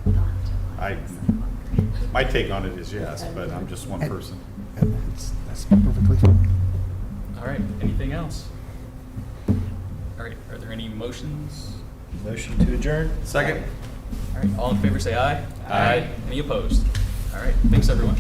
My take on it is yes, but I'm just one person. And that's perfectly fine. All right. Anything else? All right. Are there any motions? Motion to adjourn? Second? All right. All in favor say aye. Any opposed? All right. Thanks, everyone.